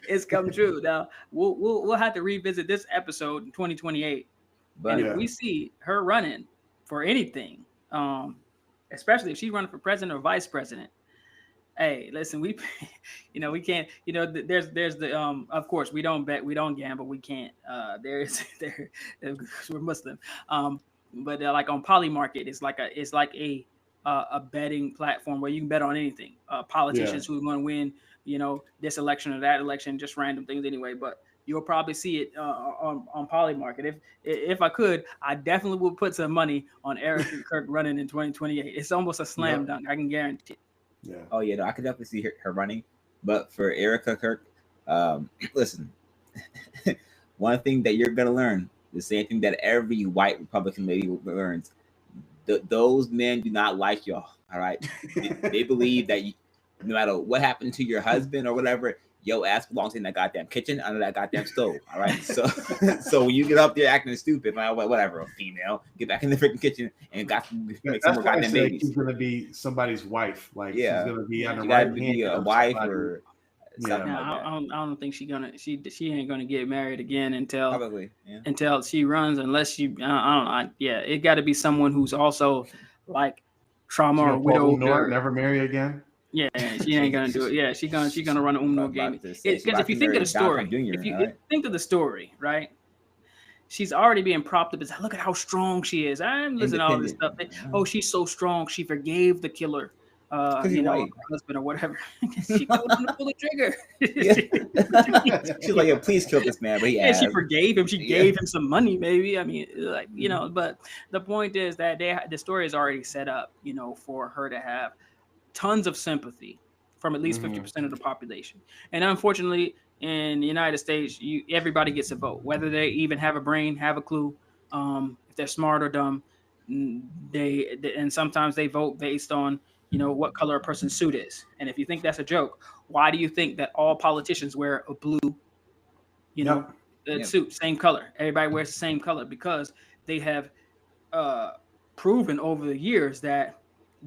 [SPEAKER 2] it's come true. Now we'll have to revisit this episode in 2028. But if we see her running for anything, especially if she's running for president or vice president, hey, listen, we can't, there's the, of course we don't bet, we don't gamble, we can't, we're Muslim. But like on Polymarket, it's like a betting platform where you can bet on anything, politicians who's going to win, this election or that election, just random things anyway. But you'll probably see it on Polymarket. If I could, I definitely would put some money on Erica Kirk running in 2028. It's almost a slam dunk. I can guarantee it.
[SPEAKER 1] Yeah.
[SPEAKER 3] Oh yeah, no, I could definitely see her running. But for Erica Kirk, listen, one thing that you're gonna learn, the same thing that every white Republican lady learns, those men do not like y'all. All right, they believe that no matter what happened to your husband or whatever, your ass belongs in that goddamn kitchen under that goddamn stove. All right, so so when you get up there acting stupid, like, whatever, a female, get back in the freaking kitchen and make some more goddamn babies.
[SPEAKER 1] She's gonna be somebody's wife. Like she's gonna be on the
[SPEAKER 3] you
[SPEAKER 1] right
[SPEAKER 3] gotta
[SPEAKER 1] hand
[SPEAKER 3] be a
[SPEAKER 1] of
[SPEAKER 3] wife
[SPEAKER 1] somebody.
[SPEAKER 3] or something like that.
[SPEAKER 2] I don't think she ain't gonna get married again until
[SPEAKER 3] Probably,
[SPEAKER 2] until she runs, unless she I don't know. It got to be someone who's also like trauma or widow.
[SPEAKER 1] Never marry again.
[SPEAKER 2] Yeah, she ain't gonna do it. Yeah, she's gonna run an Uno game. Because if you think of the story, think of the story, right? She's already being propped up. It's like, look at how strong she is. I'm listening to all this stuff. Oh, she's so strong. She forgave the killer. Husband or whatever. She told him to pull the trigger.
[SPEAKER 3] She's like, "Yeah, please kill this man." But
[SPEAKER 2] she forgave him. She gave him some money, maybe. I mean, like, but the point is that the story is already set up, for her to have tons of sympathy from at least 50% of the population. And unfortunately, in the United States, everybody gets a vote, whether they even have a brain, have a clue, if they're smart or dumb. And sometimes they vote based on what color a person's suit is. And if you think that's a joke, why do you think that all politicians wear a blue, suit, same color? Everybody wears the same color because they have proven over the years that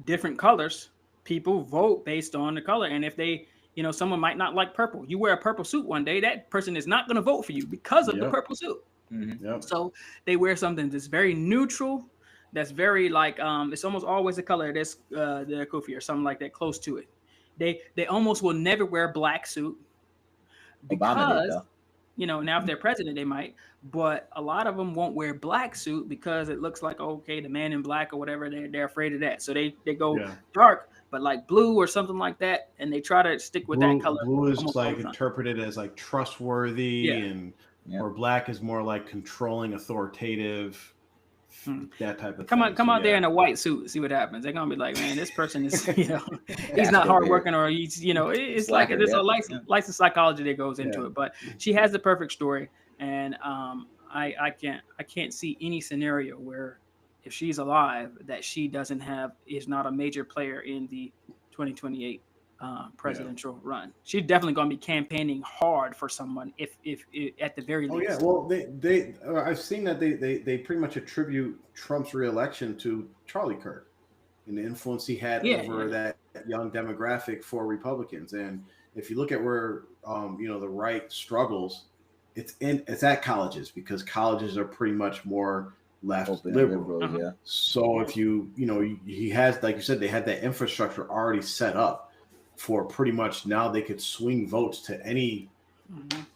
[SPEAKER 2] different colors, people vote based on the color. And if they, someone might not like purple, you wear a purple suit one day, that person is not going to vote for you because of the purple suit. So they wear something that's very neutral, that's very like it's almost always a color that's the kufi or something like that, close to it. They almost will never wear a black suit because now if they're president they might, but a lot of them won't wear black suit because it looks like, okay, the man in black or whatever, they're afraid of that, so they go dark, but like blue or something like that, and they try to stick with that color.
[SPEAKER 1] Blue is like interpreted as like trustworthy, and or black is more like controlling, authoritative. That type of
[SPEAKER 2] thing. Come out there in a white suit, see what happens. They're gonna be like, man, this person is, he's not hardworking, or he's, it's like there's a license psychology that goes into it. But she has the perfect story, and I can't see any scenario where, if she's alive, that she is not a major player in the 2028 presidential run. She's definitely going to be campaigning hard for someone, if at the very least.
[SPEAKER 1] Well, they I've seen that they pretty much attribute Trump's reelection to Charlie Kirk and the influence he had over that young demographic for Republicans. And if you look at where the right struggles, it's at colleges, because colleges are pretty much more left liberal. So if he has, like you said, they had that infrastructure already set up for pretty much, now they could swing votes to any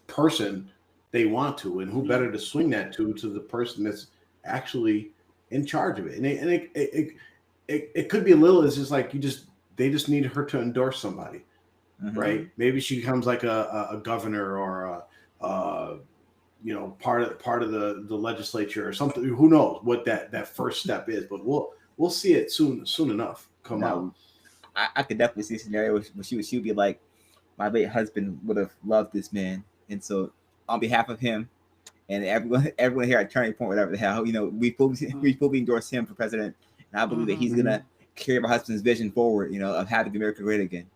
[SPEAKER 1] person they want to, and who better to swing that to the person that's actually in charge of it. And it could be a little, it's just like they just need her to endorse somebody, right? Maybe she becomes like a governor or part of the legislature or something. Who knows what that first step is? But we'll see it soon enough come out.
[SPEAKER 3] I could definitely see a scenario where she would be like, my late husband would have loved this man, and so on behalf of him and everyone here at Turning Point, whatever the hell, we fully endorse him for president, and I believe that he's gonna carry my husband's vision forward, of having America great again.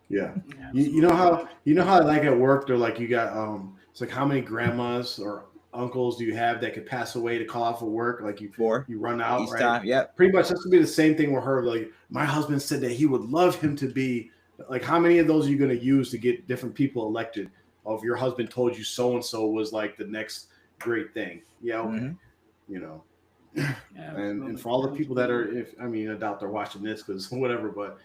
[SPEAKER 1] Yeah. You know how like at work they're like, you got it's like, how many grandmas or uncles do you have that could pass away to call off of work? Like you run out,
[SPEAKER 3] each
[SPEAKER 1] right?
[SPEAKER 3] time, yeah.
[SPEAKER 1] Pretty much that's gonna be the same thing with her. Like, my husband said that he would love him to be like, how many of those are you gonna use to get different people elected? Oh, if your husband told you so and so was like the next great thing. Yeah, okay. And for all the people that are, I doubt they're watching this because whatever, but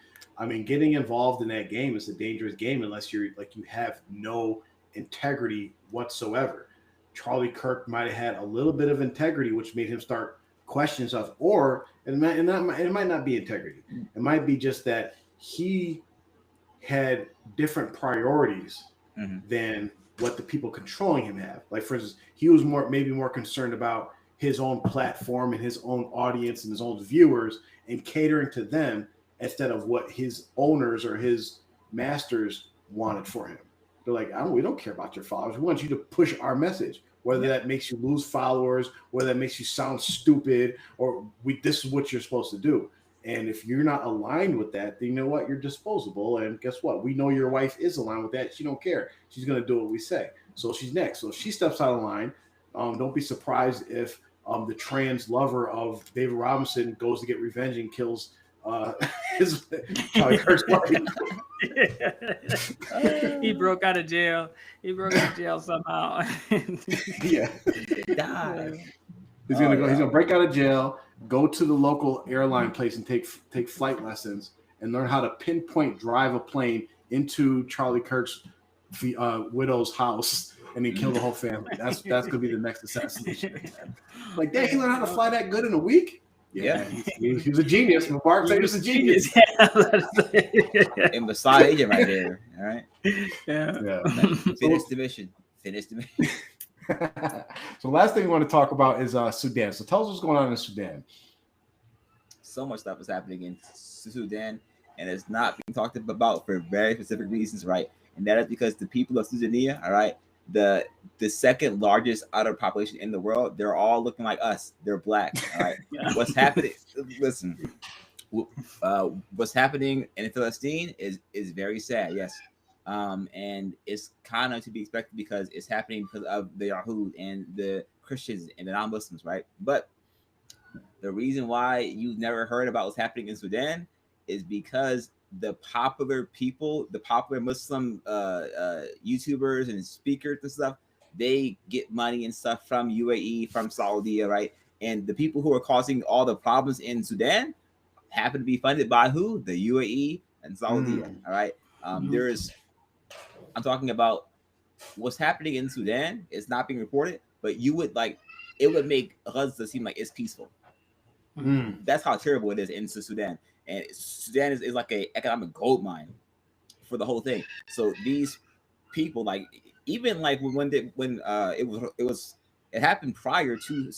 [SPEAKER 1] getting involved in that game is a dangerous game unless you have no integrity whatsoever. Charlie Kirk might have had a little bit of integrity, which made him start questioning stuff, or it might not be integrity. It might be just that he had different priorities than what the people controlling him have. Like, for instance, he was maybe more concerned about his own platform and his own audience and his own viewers and catering to them instead of what his owners or his masters wanted for him. They're like, we don't care about your followers. We want you to push our message, whether that makes you lose followers, whether that makes you sound stupid, or this is what you're supposed to do. And if you're not aligned with that, then you know what? You're disposable. And guess what? We know your wife is aligned with that. She don't care. She's going to do what we say. So she's next. So if she steps out of line, don't be surprised if the trans lover of David Robinson goes to get revenge and kills his Charlie Kirk's wife.
[SPEAKER 2] He broke out of jail. He broke out of jail somehow.
[SPEAKER 1] Yeah. He's gonna break out of jail, go to the local airline place and take flight lessons and learn how to pinpoint drive a plane into Charlie Kirk's widow's house and then kill the whole family. That's gonna be the next assassination. Like, dang, he learned how to fly that good in a week? Yeah. He was a genius. Mark said he was a genius.
[SPEAKER 3] And Messiah agent right there. All right.
[SPEAKER 2] Yeah.
[SPEAKER 3] Finish the mission.
[SPEAKER 1] So last thing we want to talk about is Sudan. So tell us what's going on in Sudan.
[SPEAKER 3] So much stuff is happening in Sudan, and it's not being talked about for very specific reasons, right? And that is because the people of Sudan, all right, the second largest outer population in the world, they're all looking like us. They're black, all right? What's happening? Listen, what's happening in Palestine is very sad, yes. And it's kind of to be expected because it's happening because of the Yahud and the Christians and the non-Muslims, right? But the reason why you've never heard about what's happening in Sudan is because the popular people, the popular Muslim YouTubers and speakers and stuff, they get money and stuff from UAE, from Saudi, right? And the people who are causing all the problems in Sudan happen to be funded by who? The UAE and Saudi, all right? I'm talking about what's happening in Sudan. It's not being reported, but it would make Gaza seem like it's peaceful. That's how terrible it is in Sudan. And Sudan is like an economic gold mine for the whole thing. So these people, like, even like when it happened prior to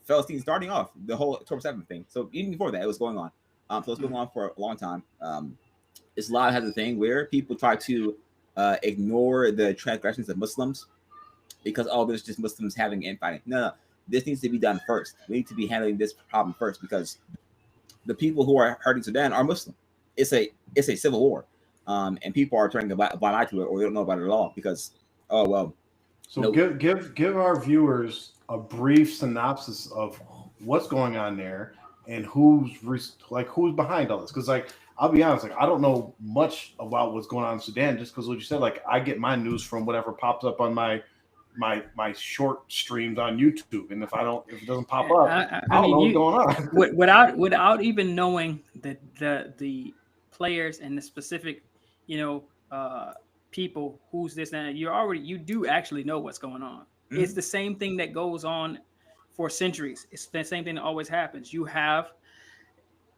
[SPEAKER 3] Palestine starting off the whole October 7th thing. So even before that, it was going on. So it's been on for a long time. Islam has a thing where people try to ignore the transgressions of Muslims because there's just Muslims having infighting. No, this needs to be done first. We need to be handling this problem first because the people who are hurting Sudan are Muslim. It's a civil war, and people are turning a blind eye to it, or they don't know about it at all because
[SPEAKER 1] So give our viewers a brief synopsis of what's going on there and who's behind all this. Because I'll be honest, I don't know much about what's going on in Sudan just because what you said. I get my news from whatever pops up on my short streams on YouTube, and if it doesn't pop up, I don't know what's going on.
[SPEAKER 2] without even knowing the players and the specific, people, who's this and you do actually know what's going on. Mm-hmm. It's the same thing that goes on for centuries. It's the same thing that always happens. You have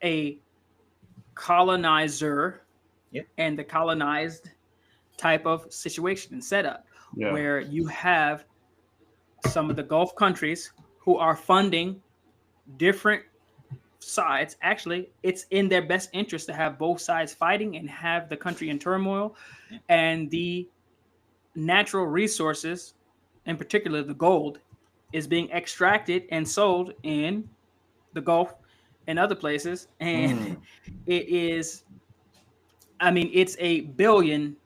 [SPEAKER 2] a colonizer and the colonized type of situation and setup. Yeah. Where you have some of the Gulf countries who are funding different sides. Actually, it's in their best interest to have both sides fighting and have the country in turmoil. Yeah. And the natural resources, in particular the gold, is being extracted and sold in the Gulf and other places. And it is, it's a billion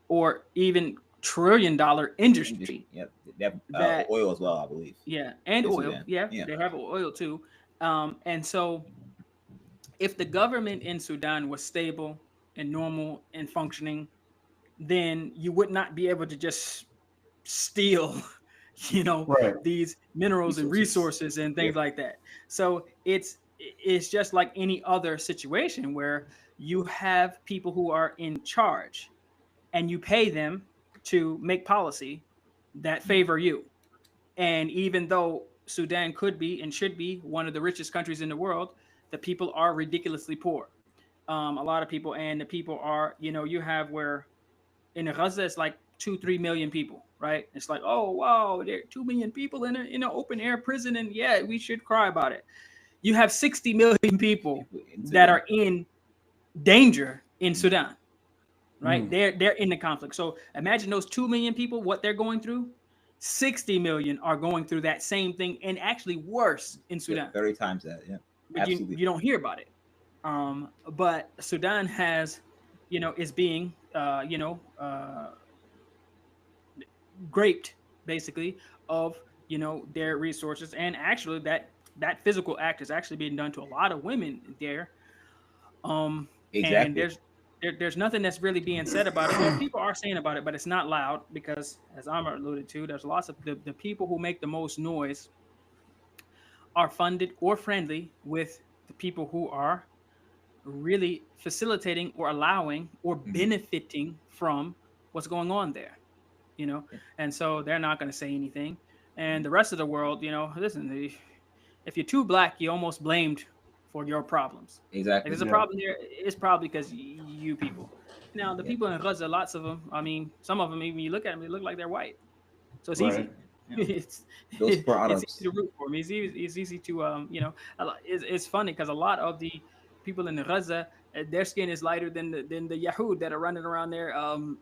[SPEAKER 2] or even trillion-dollar industry.
[SPEAKER 3] Yep. They have oil as well, I believe.
[SPEAKER 2] Yeah, and oil. Yeah, they have oil too. And so if the government in Sudan was stable and normal and functioning, then you would not be able to just steal, these minerals and resources and things like that. So it's just like any other situation where you have people who are in charge and you pay them to make policy that favor you. And even though Sudan could be and should be one of the richest countries in the world, the people are ridiculously poor. A lot of people, and the people are, you have where in Gaza it's like 2-3 million people, right? It's like, oh wow, there are 2 million people in an open air prison, and yeah, we should cry about it. You have 60 million people that are in danger in Sudan, right? They're in the conflict. So imagine those 2 million people, what they're going through. 60 million are going through that same thing, and actually worse in Sudan.
[SPEAKER 3] 30 times that, yeah.
[SPEAKER 2] But
[SPEAKER 3] Absolutely.
[SPEAKER 2] you don't hear about it. But Sudan has, is being, graped basically of, their resources, and actually that physical act is actually being done to a lot of women there. And there's nothing that's really being said about it. Well, people are saying about it, but it's not loud because, as Amr alluded to, there's lots of the people who make the most noise are funded or friendly with the people who are really facilitating or allowing or benefiting from what's going on there, and so they're not going to say anything. And the rest of the world, listen, if you're too black, you're almost blamed for your problems.
[SPEAKER 3] Exactly.
[SPEAKER 2] Like, there's a problem there. It's probably because you people. Now, the people in Gaza, lots of them, I mean, some of them, even you look at them, they look like they're white. So it's easy. It's easy to root for them. It's easy to, it's funny because a lot of the people in Gaza, their skin is lighter than the Yahud that are running around there,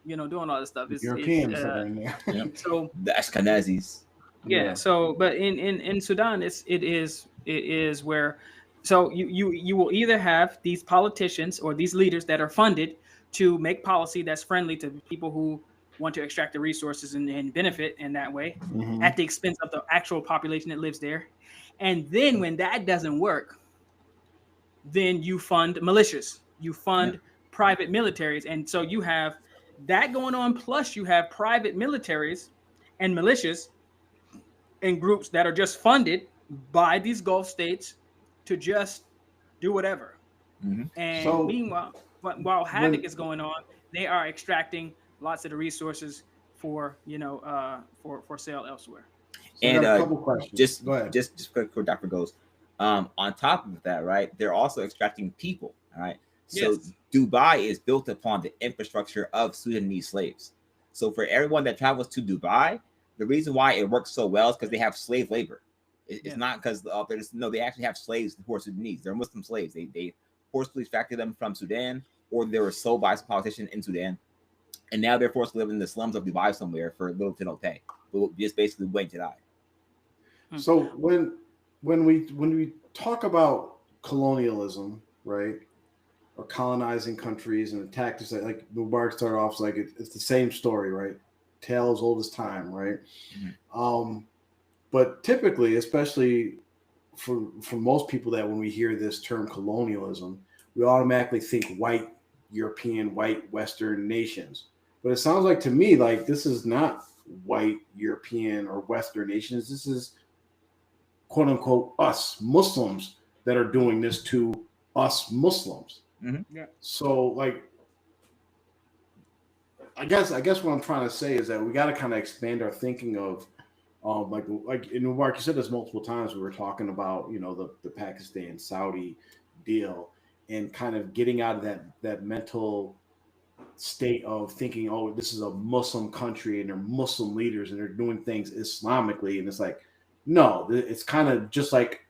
[SPEAKER 2] doing all this stuff. It's
[SPEAKER 1] Europeans that are in there.
[SPEAKER 2] So
[SPEAKER 3] the Ashkenazis.
[SPEAKER 2] Yeah. So, but in Sudan, it is where, so you will either have these politicians or these leaders that are funded to make policy that's friendly to people who want to extract the resources and benefit in that way at the expense of the actual population that lives there. And then when that doesn't work, then you fund militias, you fund private militaries. And so you have that going on. Plus you have private militaries and militias and groups that are just funded by these Gulf states to just do whatever. And so, meanwhile, while havoc is going on, they are extracting lots of the resources for for sale elsewhere.
[SPEAKER 3] So and a couple questions. Just quick for Dr. Goes. On top of that, right, they're also extracting people. All right. So Dubai is built upon the infrastructure of Sudanese slaves. So for everyone that travels to Dubai, the reason why it works so well is because they have slave labor. It's not because they actually have slaves who are Sudanese. They're Muslim slaves. They forcibly extracted them from Sudan, or they were sold by a politician in Sudan, and now they're forced to live in the slums of Dubai somewhere for little to no pay, but just basically waiting to die.
[SPEAKER 1] So when we talk about colonialism, right, or colonizing countries and the tactics, like Mubarak started off like it's the same story, right? Tale as old as time, right? But typically, especially for most people, that when we hear this term colonialism, we automatically think white European, white Western nations. But it sounds like to me like this is not white European or Western nations. This is quote unquote us Muslims that are doing this to us Muslims. So like, I guess what I'm trying to say is that we got to kind of expand our thinking of like in Mark, you said this multiple times. We were talking about the Pakistan Saudi deal and kind of getting out of that mental state of thinking, oh, this is a Muslim country and they're Muslim leaders and they're doing things Islamically, and it's like, no, it's kind of just like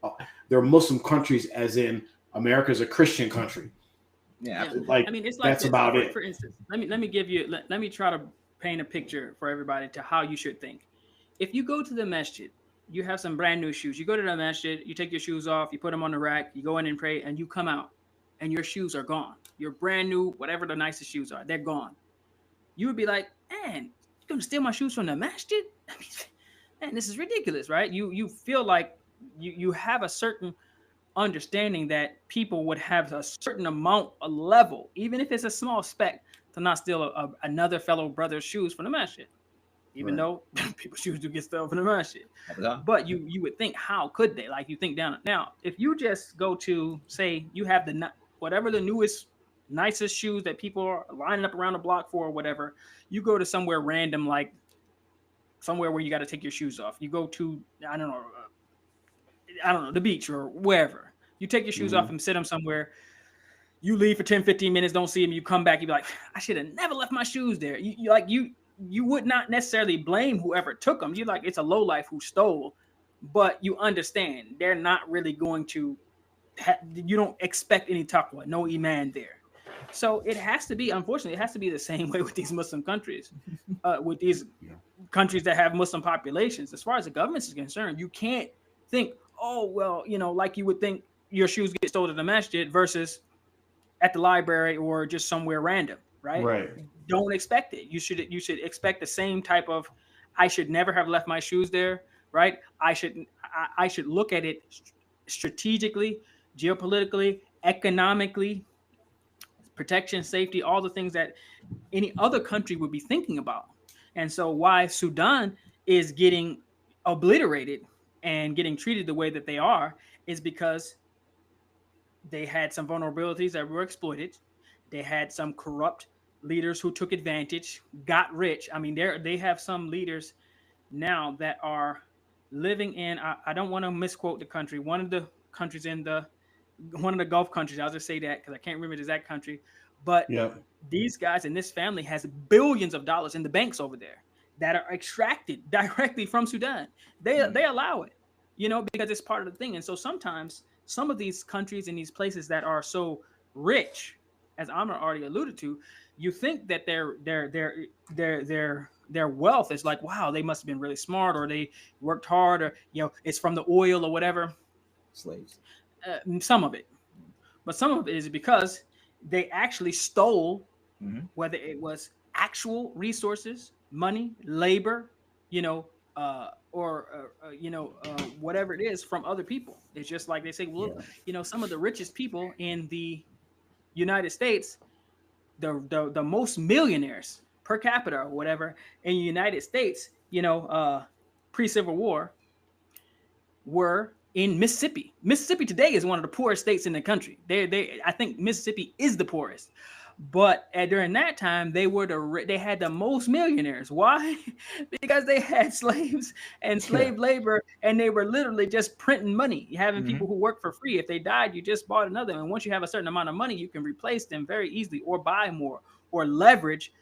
[SPEAKER 1] they're Muslim countries, as in America's a Christian country.
[SPEAKER 2] Yeah, like I mean, it's like
[SPEAKER 1] that's about it.
[SPEAKER 2] For instance, let me try to paint a picture for everybody to how you should think. If you go to the masjid, you have some brand new shoes. You go to the masjid, you take your shoes off, you put them on the rack, you go in and pray, and you come out, and your shoes are gone. Your brand new, whatever the nicest shoes are, they're gone. You would be like, man, you're gonna steal my shoes from the masjid? I mean, man, this is ridiculous, right? You feel like you have a certain understanding that people would have a certain amount, a level, even if it's a small speck, to not steal another fellow brother's shoes from the masjid. Even though people's shoes do get stolen from the masjid. But you would think, how could they? Like, you think down. Now, if you just go to, say, you have whatever the newest, nicest shoes that people are lining up around the block for or whatever, you go to somewhere random, like somewhere where you got to take your shoes off. You go to, I don't know, the beach or wherever. You take your shoes off and sit them somewhere. You leave for 10, 15 minutes, don't see them. You come back, you be like, I should have never left my shoes there. you would not necessarily blame whoever took them. You like, it's a lowlife who stole, but you understand they're not really going to. You don't expect any taqwa, no iman there. So it has to be, unfortunately, it has to be the same way with these Muslim countries, with these countries that have Muslim populations. As far as the government is concerned, you can't think, oh, well, like you would think your shoes get stolen at the masjid versus at the library or just somewhere random, right?
[SPEAKER 1] Right.
[SPEAKER 2] Don't expect it. You should expect the same type of, I should never have left my shoes there, right? I should look at it strategically, geopolitically, economically, protection, safety, all the things that any other country would be thinking about. And so why Sudan is getting obliterated and getting treated the way that they are is because they had some vulnerabilities that were exploited. They had some corrupt leaders who took advantage, got rich. I mean, they have some leaders now that are living in, I don't want to misquote the country, one of the countries in one of the Gulf countries. I'll just say that because I can't remember the exact country. But these guys and this family has billions of dollars in the banks over there that are extracted directly from Sudan. They allow it, because it's part of the thing. And so sometimes some of these countries and these places that are so rich, as Amr already alluded to, you think that their wealth is like, wow, they must have been really smart, or they worked hard, or it's from the oil or whatever.
[SPEAKER 3] Slaves.
[SPEAKER 2] Some of it, but some of it is because they actually stole, whether it was actual resources, money, labor, or whatever it is from other people. It's just like they say, well, some of the richest people in the United States, the most millionaires per capita or whatever in the United States, pre-Civil War, were in Mississippi. Mississippi today is one of the poorest states in the country. I think Mississippi is the poorest. But during that time, they had the most millionaires. Why? Because they had slaves and slave labor, and they were literally just printing money, having people who work for free. If they died, you just bought another. And once you have a certain amount of money, you can replace them very easily, or buy more, or leverage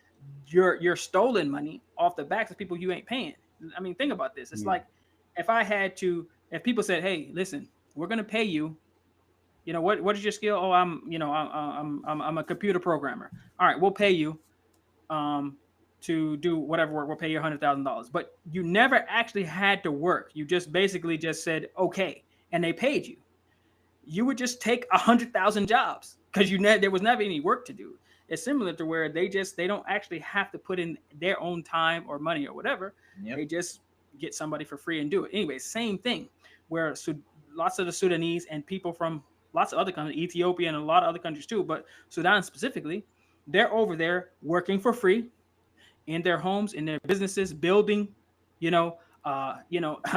[SPEAKER 2] your stolen money off the backs of people you ain't paying. I mean, think about this. It's like if people said, "Hey, listen, we're gonna pay you. What is your skill? Oh, I'm a computer programmer. All right, we'll pay you to do whatever work. We'll pay you $100,000. But you never actually had to work. You just basically just said okay, and they paid you. You would just take 100,000 jobs because there was never any work to do. It's similar to where they don't actually have to put in their own time or money or whatever. They just get somebody for free and do it. Anyway, same thing where lots of the Sudanese and people from lots of other countries, Ethiopia and a lot of other countries too, but Sudan specifically, they're over there working for free in their homes, in their businesses, building, I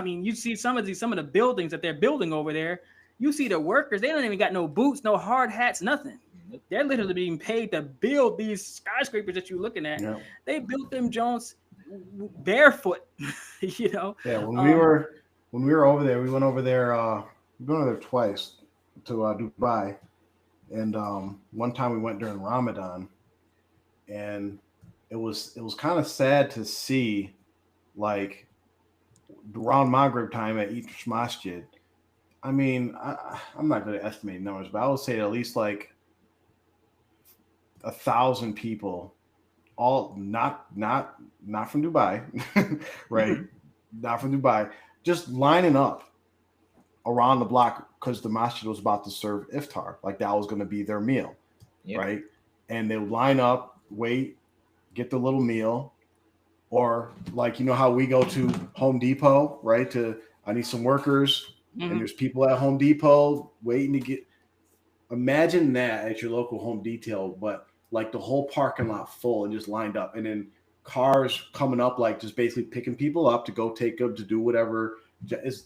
[SPEAKER 2] mean, you see some of the buildings that they're building over there, you see the workers, they don't even got no boots, no hard hats, nothing. They're literally being paid to build these skyscrapers that you're looking at. They built them Jones barefoot, Yeah,
[SPEAKER 1] when we were over there, we went over there, we've been over there twice to Dubai, and one time we went during Ramadan, and it was kind of sad to see, like, around Maghrib time at each masjid. I mean, I'm not going to estimate numbers, but I would say at least like 1,000 people, all not from Dubai, right? Not from Dubai, just lining up around the block because the masjid was about to serve iftar, like that was going to be their meal, right? And they would line up, wait, get the little meal, or like, how we go to Home Depot, right? I need some workers, and there's people at Home Depot waiting to get. Imagine that at your local Home Depot, but like the whole parking lot full and just lined up, and then cars coming up, like just basically picking people up to go take them to do whatever. It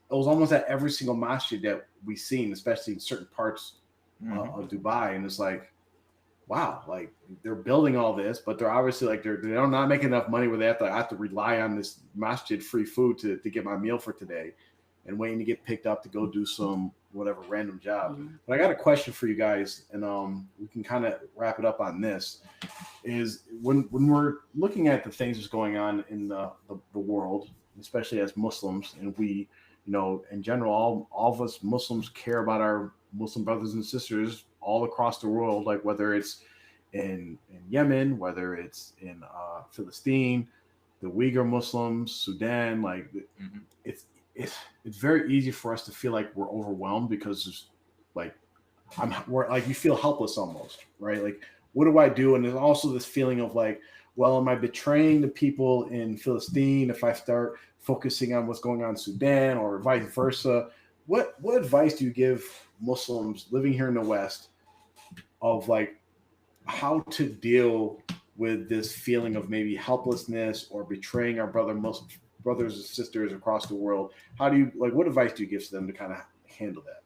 [SPEAKER 1] was almost at every single masjid that we seen, especially in certain parts of Dubai, and it's like, wow, like they're building all this, but they're obviously like they're not making enough money where I have to rely on this masjid free food to get my meal for today. and waiting to get picked up to go do some whatever random job.
[SPEAKER 2] Mhm.
[SPEAKER 1] But I got a question for you guys, and we can kind of wrap it up on this. Is when we're looking at the things that's going on in the world, especially as Muslims, and we, in general, all of us Muslims care about our Muslim brothers and sisters all across the world, like whether it's in Yemen, whether it's in Philistine, the Uyghur Muslims, Sudan, like
[SPEAKER 3] Mhm.
[SPEAKER 1] it's it's very easy for us to feel like we're overwhelmed because it's like we're like you feel helpless almost, right? Like what do I do? And there's also this feeling of like, well, am I betraying the people in Philistine if I start focusing on what's going on in Sudan or vice versa? What advice do you give Muslims living here in the West of like how to deal with this feeling of maybe helplessness or betraying our Muslim brothers and sisters across the world? How do you like? What advice do you give to them to kind of handle that?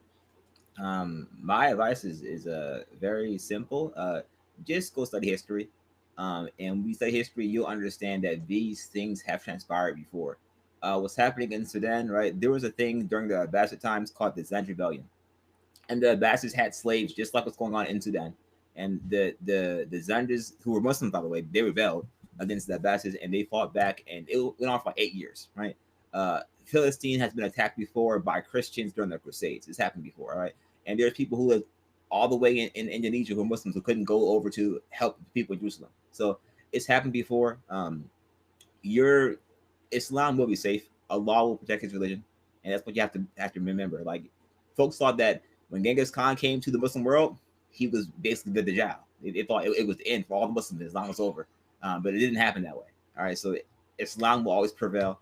[SPEAKER 3] My advice is very simple. Just go study history. And when you study history, you'll understand that these things have transpired before. What's happening in Sudan, right? There was a thing during the Abbasid times called the Zandar Rebellion, and the Abbasids had slaves just like what's going on in Sudan. And the Zandars, who were Muslims by the way, they rebelled against the Abbasids and they fought back, and it went on for like 8 years, right? Philistine has been attacked before by Christians during the Crusades. It's happened before, right? And there's people who live all the way in Indonesia who are Muslims who couldn't go over to help the people in Jerusalem. So it's happened before. Your Islam will be safe. Allah will protect His religion, and that's what you have to remember. Like folks thought that when Genghis Khan came to the Muslim world, he was basically did the job. They thought it was the end for all the Muslims. Islam was over, but it didn't happen that way. All right, so Islam will always prevail.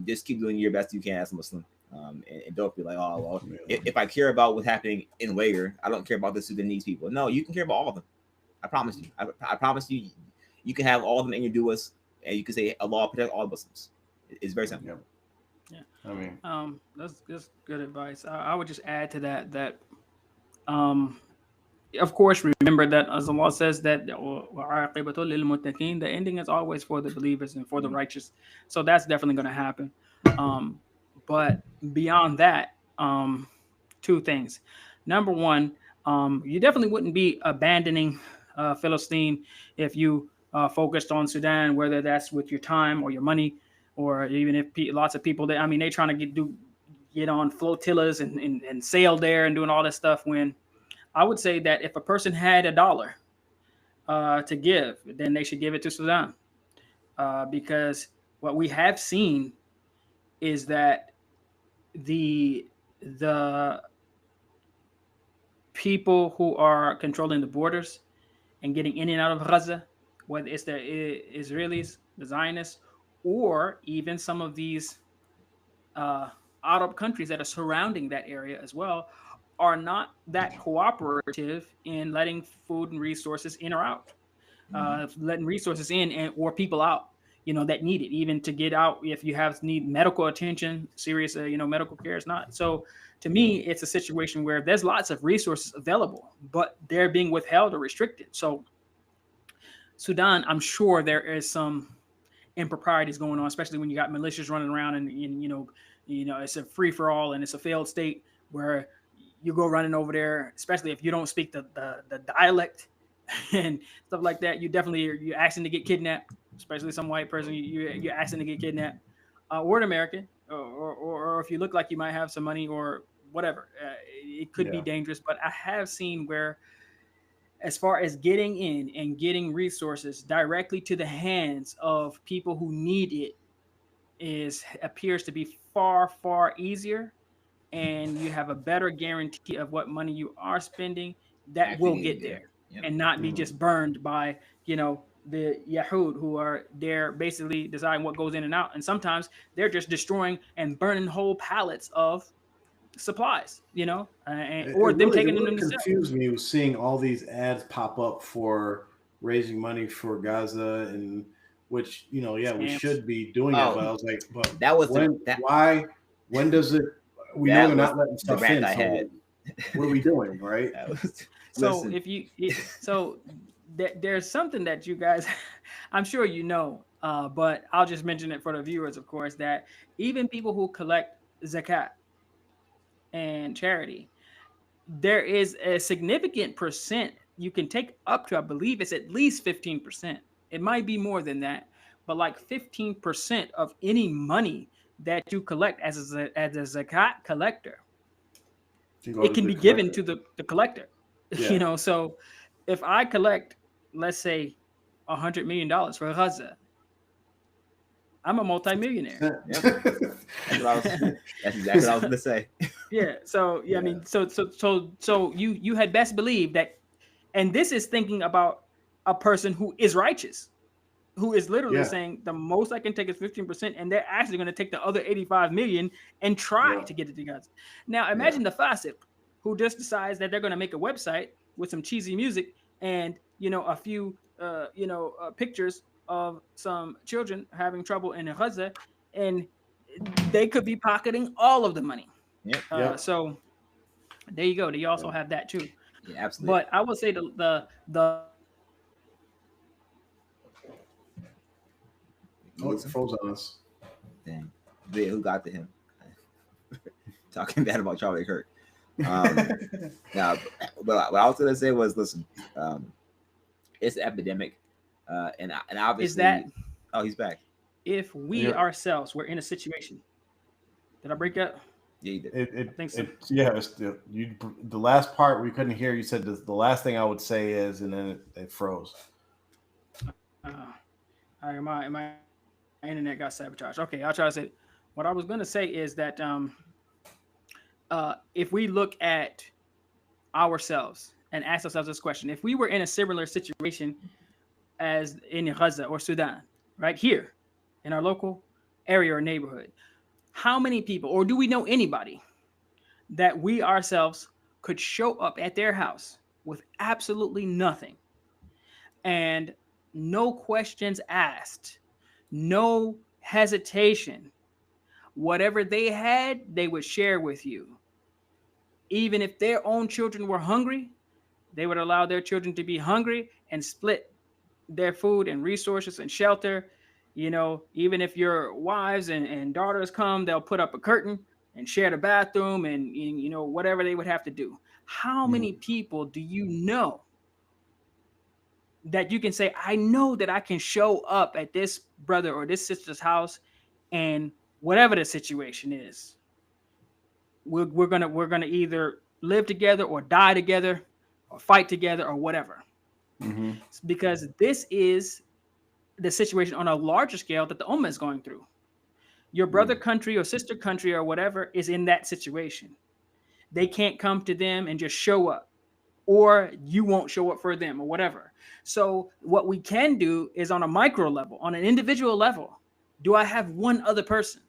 [SPEAKER 3] Just keep doing your best you can as a Muslim, and don't be like, oh well, if I care about what's happening in Uyghur, I don't care about the Sudanese people. No, you can care about all of them. I promise you. I promise you. You can have all of them in your duas, and you can say Allah protect all Muslims. It's very simple.
[SPEAKER 2] Yeah.
[SPEAKER 1] I mean,
[SPEAKER 2] That's good advice. I would just add to that um, of course, remember that as Allah says that the ending is always for the believers and for the righteous. So that's definitely going to happen. But beyond that, two things. Number one, you definitely wouldn't be abandoning Philistine if you focused on Sudan, whether that's with your time or your money, or even if lots of people, I mean, they trying to get on flotillas and sail there and doing all this stuff. When I would say that if a person had $1 to give, then they should give it to Sudan, because what we have seen is that the people who are controlling the borders and getting in and out of Gaza, whether it's the Israelis, the Zionists, or even some of these Arab countries that are surrounding that area as well, are not that cooperative in letting food and resources in or out, letting resources in or people out, that need it, even to get out if you need medical attention, serious, medical care is not. So to me, it's a situation where there's lots of resources available, but they're being withheld or restricted. So Sudan, I'm sure there is some improprieties going on, especially when you got militias running around and it's a free for all and it's a failed state where you go running over there, especially if you don't speak the dialect and stuff like that. You're asking to get kidnapped, especially some white person. You're asking to get kidnapped, or an American, or if you look like you might have some money or whatever. It could be dangerous, but I have seen where, as far as getting in and getting resources directly to the hands of people who need it, appears to be far easier, and you have a better guarantee of what money you are spending that
[SPEAKER 3] Actually,
[SPEAKER 2] will get there,
[SPEAKER 3] Yep.
[SPEAKER 2] and not be just burned by the Yahud who are there basically deciding what goes in and out, and sometimes they're just destroying and burning whole pallets of supplies, or them taking them themselves.
[SPEAKER 1] Confused me with seeing all these ads pop up for raising money for Gaza, and which we should be doing it. But I was like, but
[SPEAKER 3] that was
[SPEAKER 1] why? When does it? We know they're not letting stuff in.
[SPEAKER 3] I had.
[SPEAKER 1] What are we doing, right?
[SPEAKER 2] So there's something that you guys, I'm sure but I'll just mention it for the viewers, of course, that even people who collect zakat, and charity, there is a significant percent you can take up to, I believe it's at least 15%. It might be more than that, but like 15% of any money that you collect as a zakat collector, it can be given to the collector.
[SPEAKER 1] Yeah.
[SPEAKER 2] So if I collect, let's say, $100 million for Gaza, I'm a multimillionaire.
[SPEAKER 3] Yep. That's exactly what I was going to say.
[SPEAKER 2] Yeah. So yeah, I mean, so you had best believe that, and this is thinking about a person who is righteous, who is literally saying the most I can take is 15%, and they're actually going to take the other 85 million and try to get it together. Now imagine the Fasip who just decides that they're going to make a website with some cheesy music and a few pictures of some children having trouble in Gaza, and they could be pocketing all of the money.
[SPEAKER 3] Yep.
[SPEAKER 2] So there you go. They also have that too.
[SPEAKER 3] Yeah, absolutely.
[SPEAKER 2] But I would say the
[SPEAKER 1] It froze on us.
[SPEAKER 3] Dang. Yeah, who got to him? Talking bad about Charlie Kirk. Now, but what I was gonna say was, listen, it's an epidemic, and obviously,
[SPEAKER 2] is that?
[SPEAKER 3] Oh, he's back.
[SPEAKER 2] If we ourselves were in a situation, did I break up?
[SPEAKER 3] Yeah, you did.
[SPEAKER 2] I think so.
[SPEAKER 1] The last part we couldn't hear. You said the last thing I would say is, and then it froze.
[SPEAKER 2] My internet got sabotaged. Okay, I'll try to say it. What I was going to say is that if we look at ourselves and ask ourselves this question, if we were in a similar situation as in Gaza or Sudan, right here in our local area or neighborhood, how many people, or do we know anybody that we ourselves could show up at their house with absolutely nothing and no questions asked, no hesitation? Whatever they had, they would share with you. Even if their own children were hungry, they would allow their children to be hungry and split their food and resources and shelter. Even if your wives and daughters come, they'll put up a curtain and share the bathroom and whatever they would have to do. How many people do you know that you can say, I know that I can show up at this brother or this sister's house, and whatever the situation is, we're gonna either live together or die together or fight together or whatever.
[SPEAKER 1] Mm-hmm.
[SPEAKER 2] Because this is the situation on a larger scale that the Ummah is going through. Your brother country or sister country or whatever is in that situation. They can't come to them and just show up, or you won't show up for them or whatever. So what we can do is on a micro level, on an individual level, do I have one other person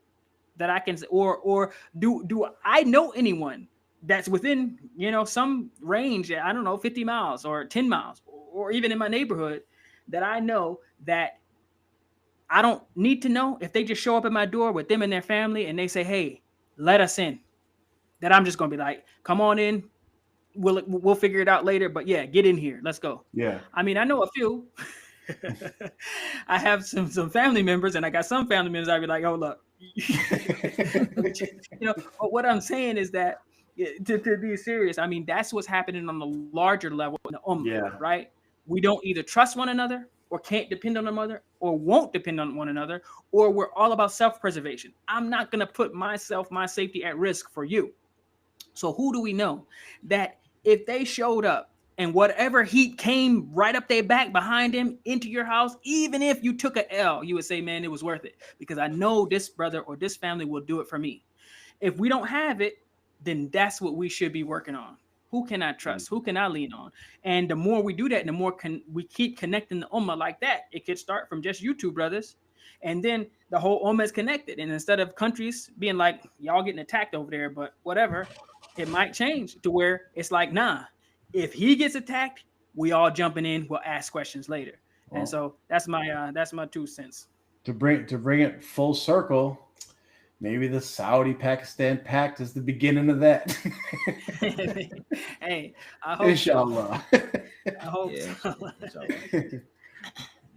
[SPEAKER 2] that I can, or do I know anyone that's within, some range, I don't know, 50 miles or 10 miles, or even in my neighborhood, that I know that I don't need to know, if they just show up at my door with them and their family and they say, hey, let us in, that I'm just going to be like, come on in. We'll figure it out later. But yeah, get in here. Let's go.
[SPEAKER 1] Yeah.
[SPEAKER 2] I mean, I know a few. I have some family members, and I got some family members I'd be like, hold up. But what I'm saying is that to be serious, I mean, that's what's happening on the larger level in the Ummah, right? We don't either trust one another, or can't depend on one another, or won't depend on one another, or we're all about self-preservation. I'm not going to put my safety at risk for you. So who do we know that if they showed up and whatever heat came right up their back behind him into your house, even if you took an L, you would say, man, it was worth it, because I know this brother or this family will do it for me. If we don't have it, then that's what we should be working on. Who can I trust? Who can I lean on? And the more we do that, the more we keep connecting the Ummah like that. It could start from just you two brothers, and then the whole Ummah is connected. And instead of countries being like, y'all getting attacked over there, but whatever, it might change to where it's like, nah, if he gets attacked, we all jumping in. We'll ask questions later. Well, and so that's my 2 cents.
[SPEAKER 1] To bring it full circle, maybe the Saudi-Pakistan pact is the beginning of that.
[SPEAKER 2] Hey, I hope
[SPEAKER 1] Inshallah.
[SPEAKER 2] So. I hope so.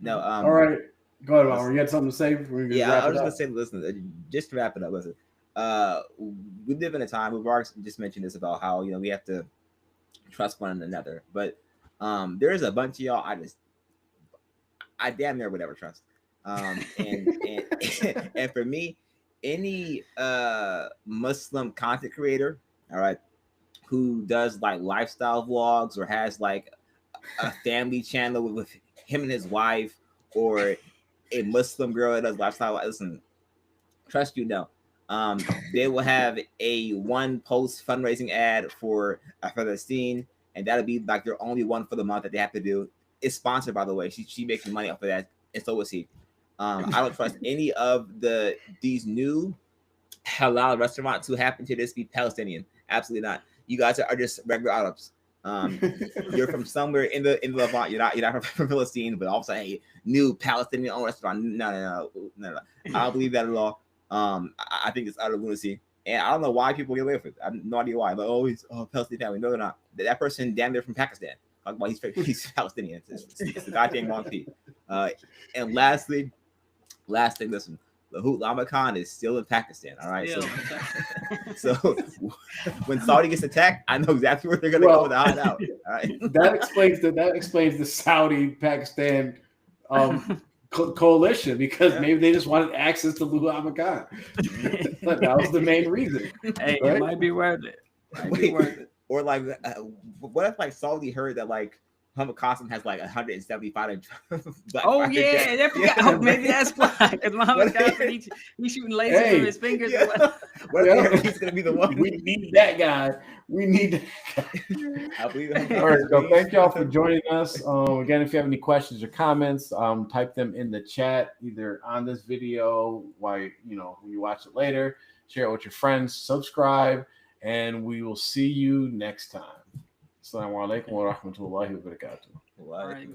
[SPEAKER 3] No.
[SPEAKER 1] All right. Go ahead, Robert. You had something to say?
[SPEAKER 3] Yeah, I was just going to say, listen, just to wrap it up, listen. we live in a time, we've already just mentioned this about how, we have to trust one another, but there's a bunch of y'all I damn near would ever trust. And and for me, any Muslim content creator, all right, who does like lifestyle vlogs or has like a family channel with him and his wife, or a Muslim girl that does lifestyle, listen, trust they will have a one post fundraising ad for Palestine, and that'll be like their only one for the month that they have to do. It's sponsored, by the way. She making money off of that, and so was he. I don't trust any of these new halal restaurants who happen to just be Palestinian. Absolutely not. You guys are just regular Arabs. You're from somewhere in the Levant. You're not from Palestine, but all of a sudden, hey, new Palestinian owned restaurant. No. I don't believe that at all. I think it's utter lunacy, and I don't know why people get away with it. I have no idea why. Like, oh, he's Palestinian family. No, they're not. That person damn near from Pakistan. Like, well, he's Palestinian. It's the goddamn wrong feet. And last thing, listen, Lahut Ramadan is still in Pakistan. All right, so when Saudi gets attacked, I know exactly where they're gonna go to hide out. All right,
[SPEAKER 4] that explains the Saudi Pakistan coalition, because maybe they just wanted access to Lahut Ramadan. That was the main reason.
[SPEAKER 2] Hey, right? It might be worth it.
[SPEAKER 3] Or like, what if like Saudi heard that like Muhammad Qasim has like 175?
[SPEAKER 2] Oh yeah, oh, maybe that's why. Because Muhammad Qasim, he's shooting lasers through his fingers.
[SPEAKER 3] Yeah. What if he's gonna be the one?
[SPEAKER 4] We need that guy. We need that guy.
[SPEAKER 3] I believe that.
[SPEAKER 4] All right, so thank y'all for joining us. Again, if you have any questions or comments, type them in the chat, either on this video, while when you watch it later. Share it with your friends. Subscribe. And we will see you next time. Assalamu alaikum wa rahmatullahi wa barakatuh.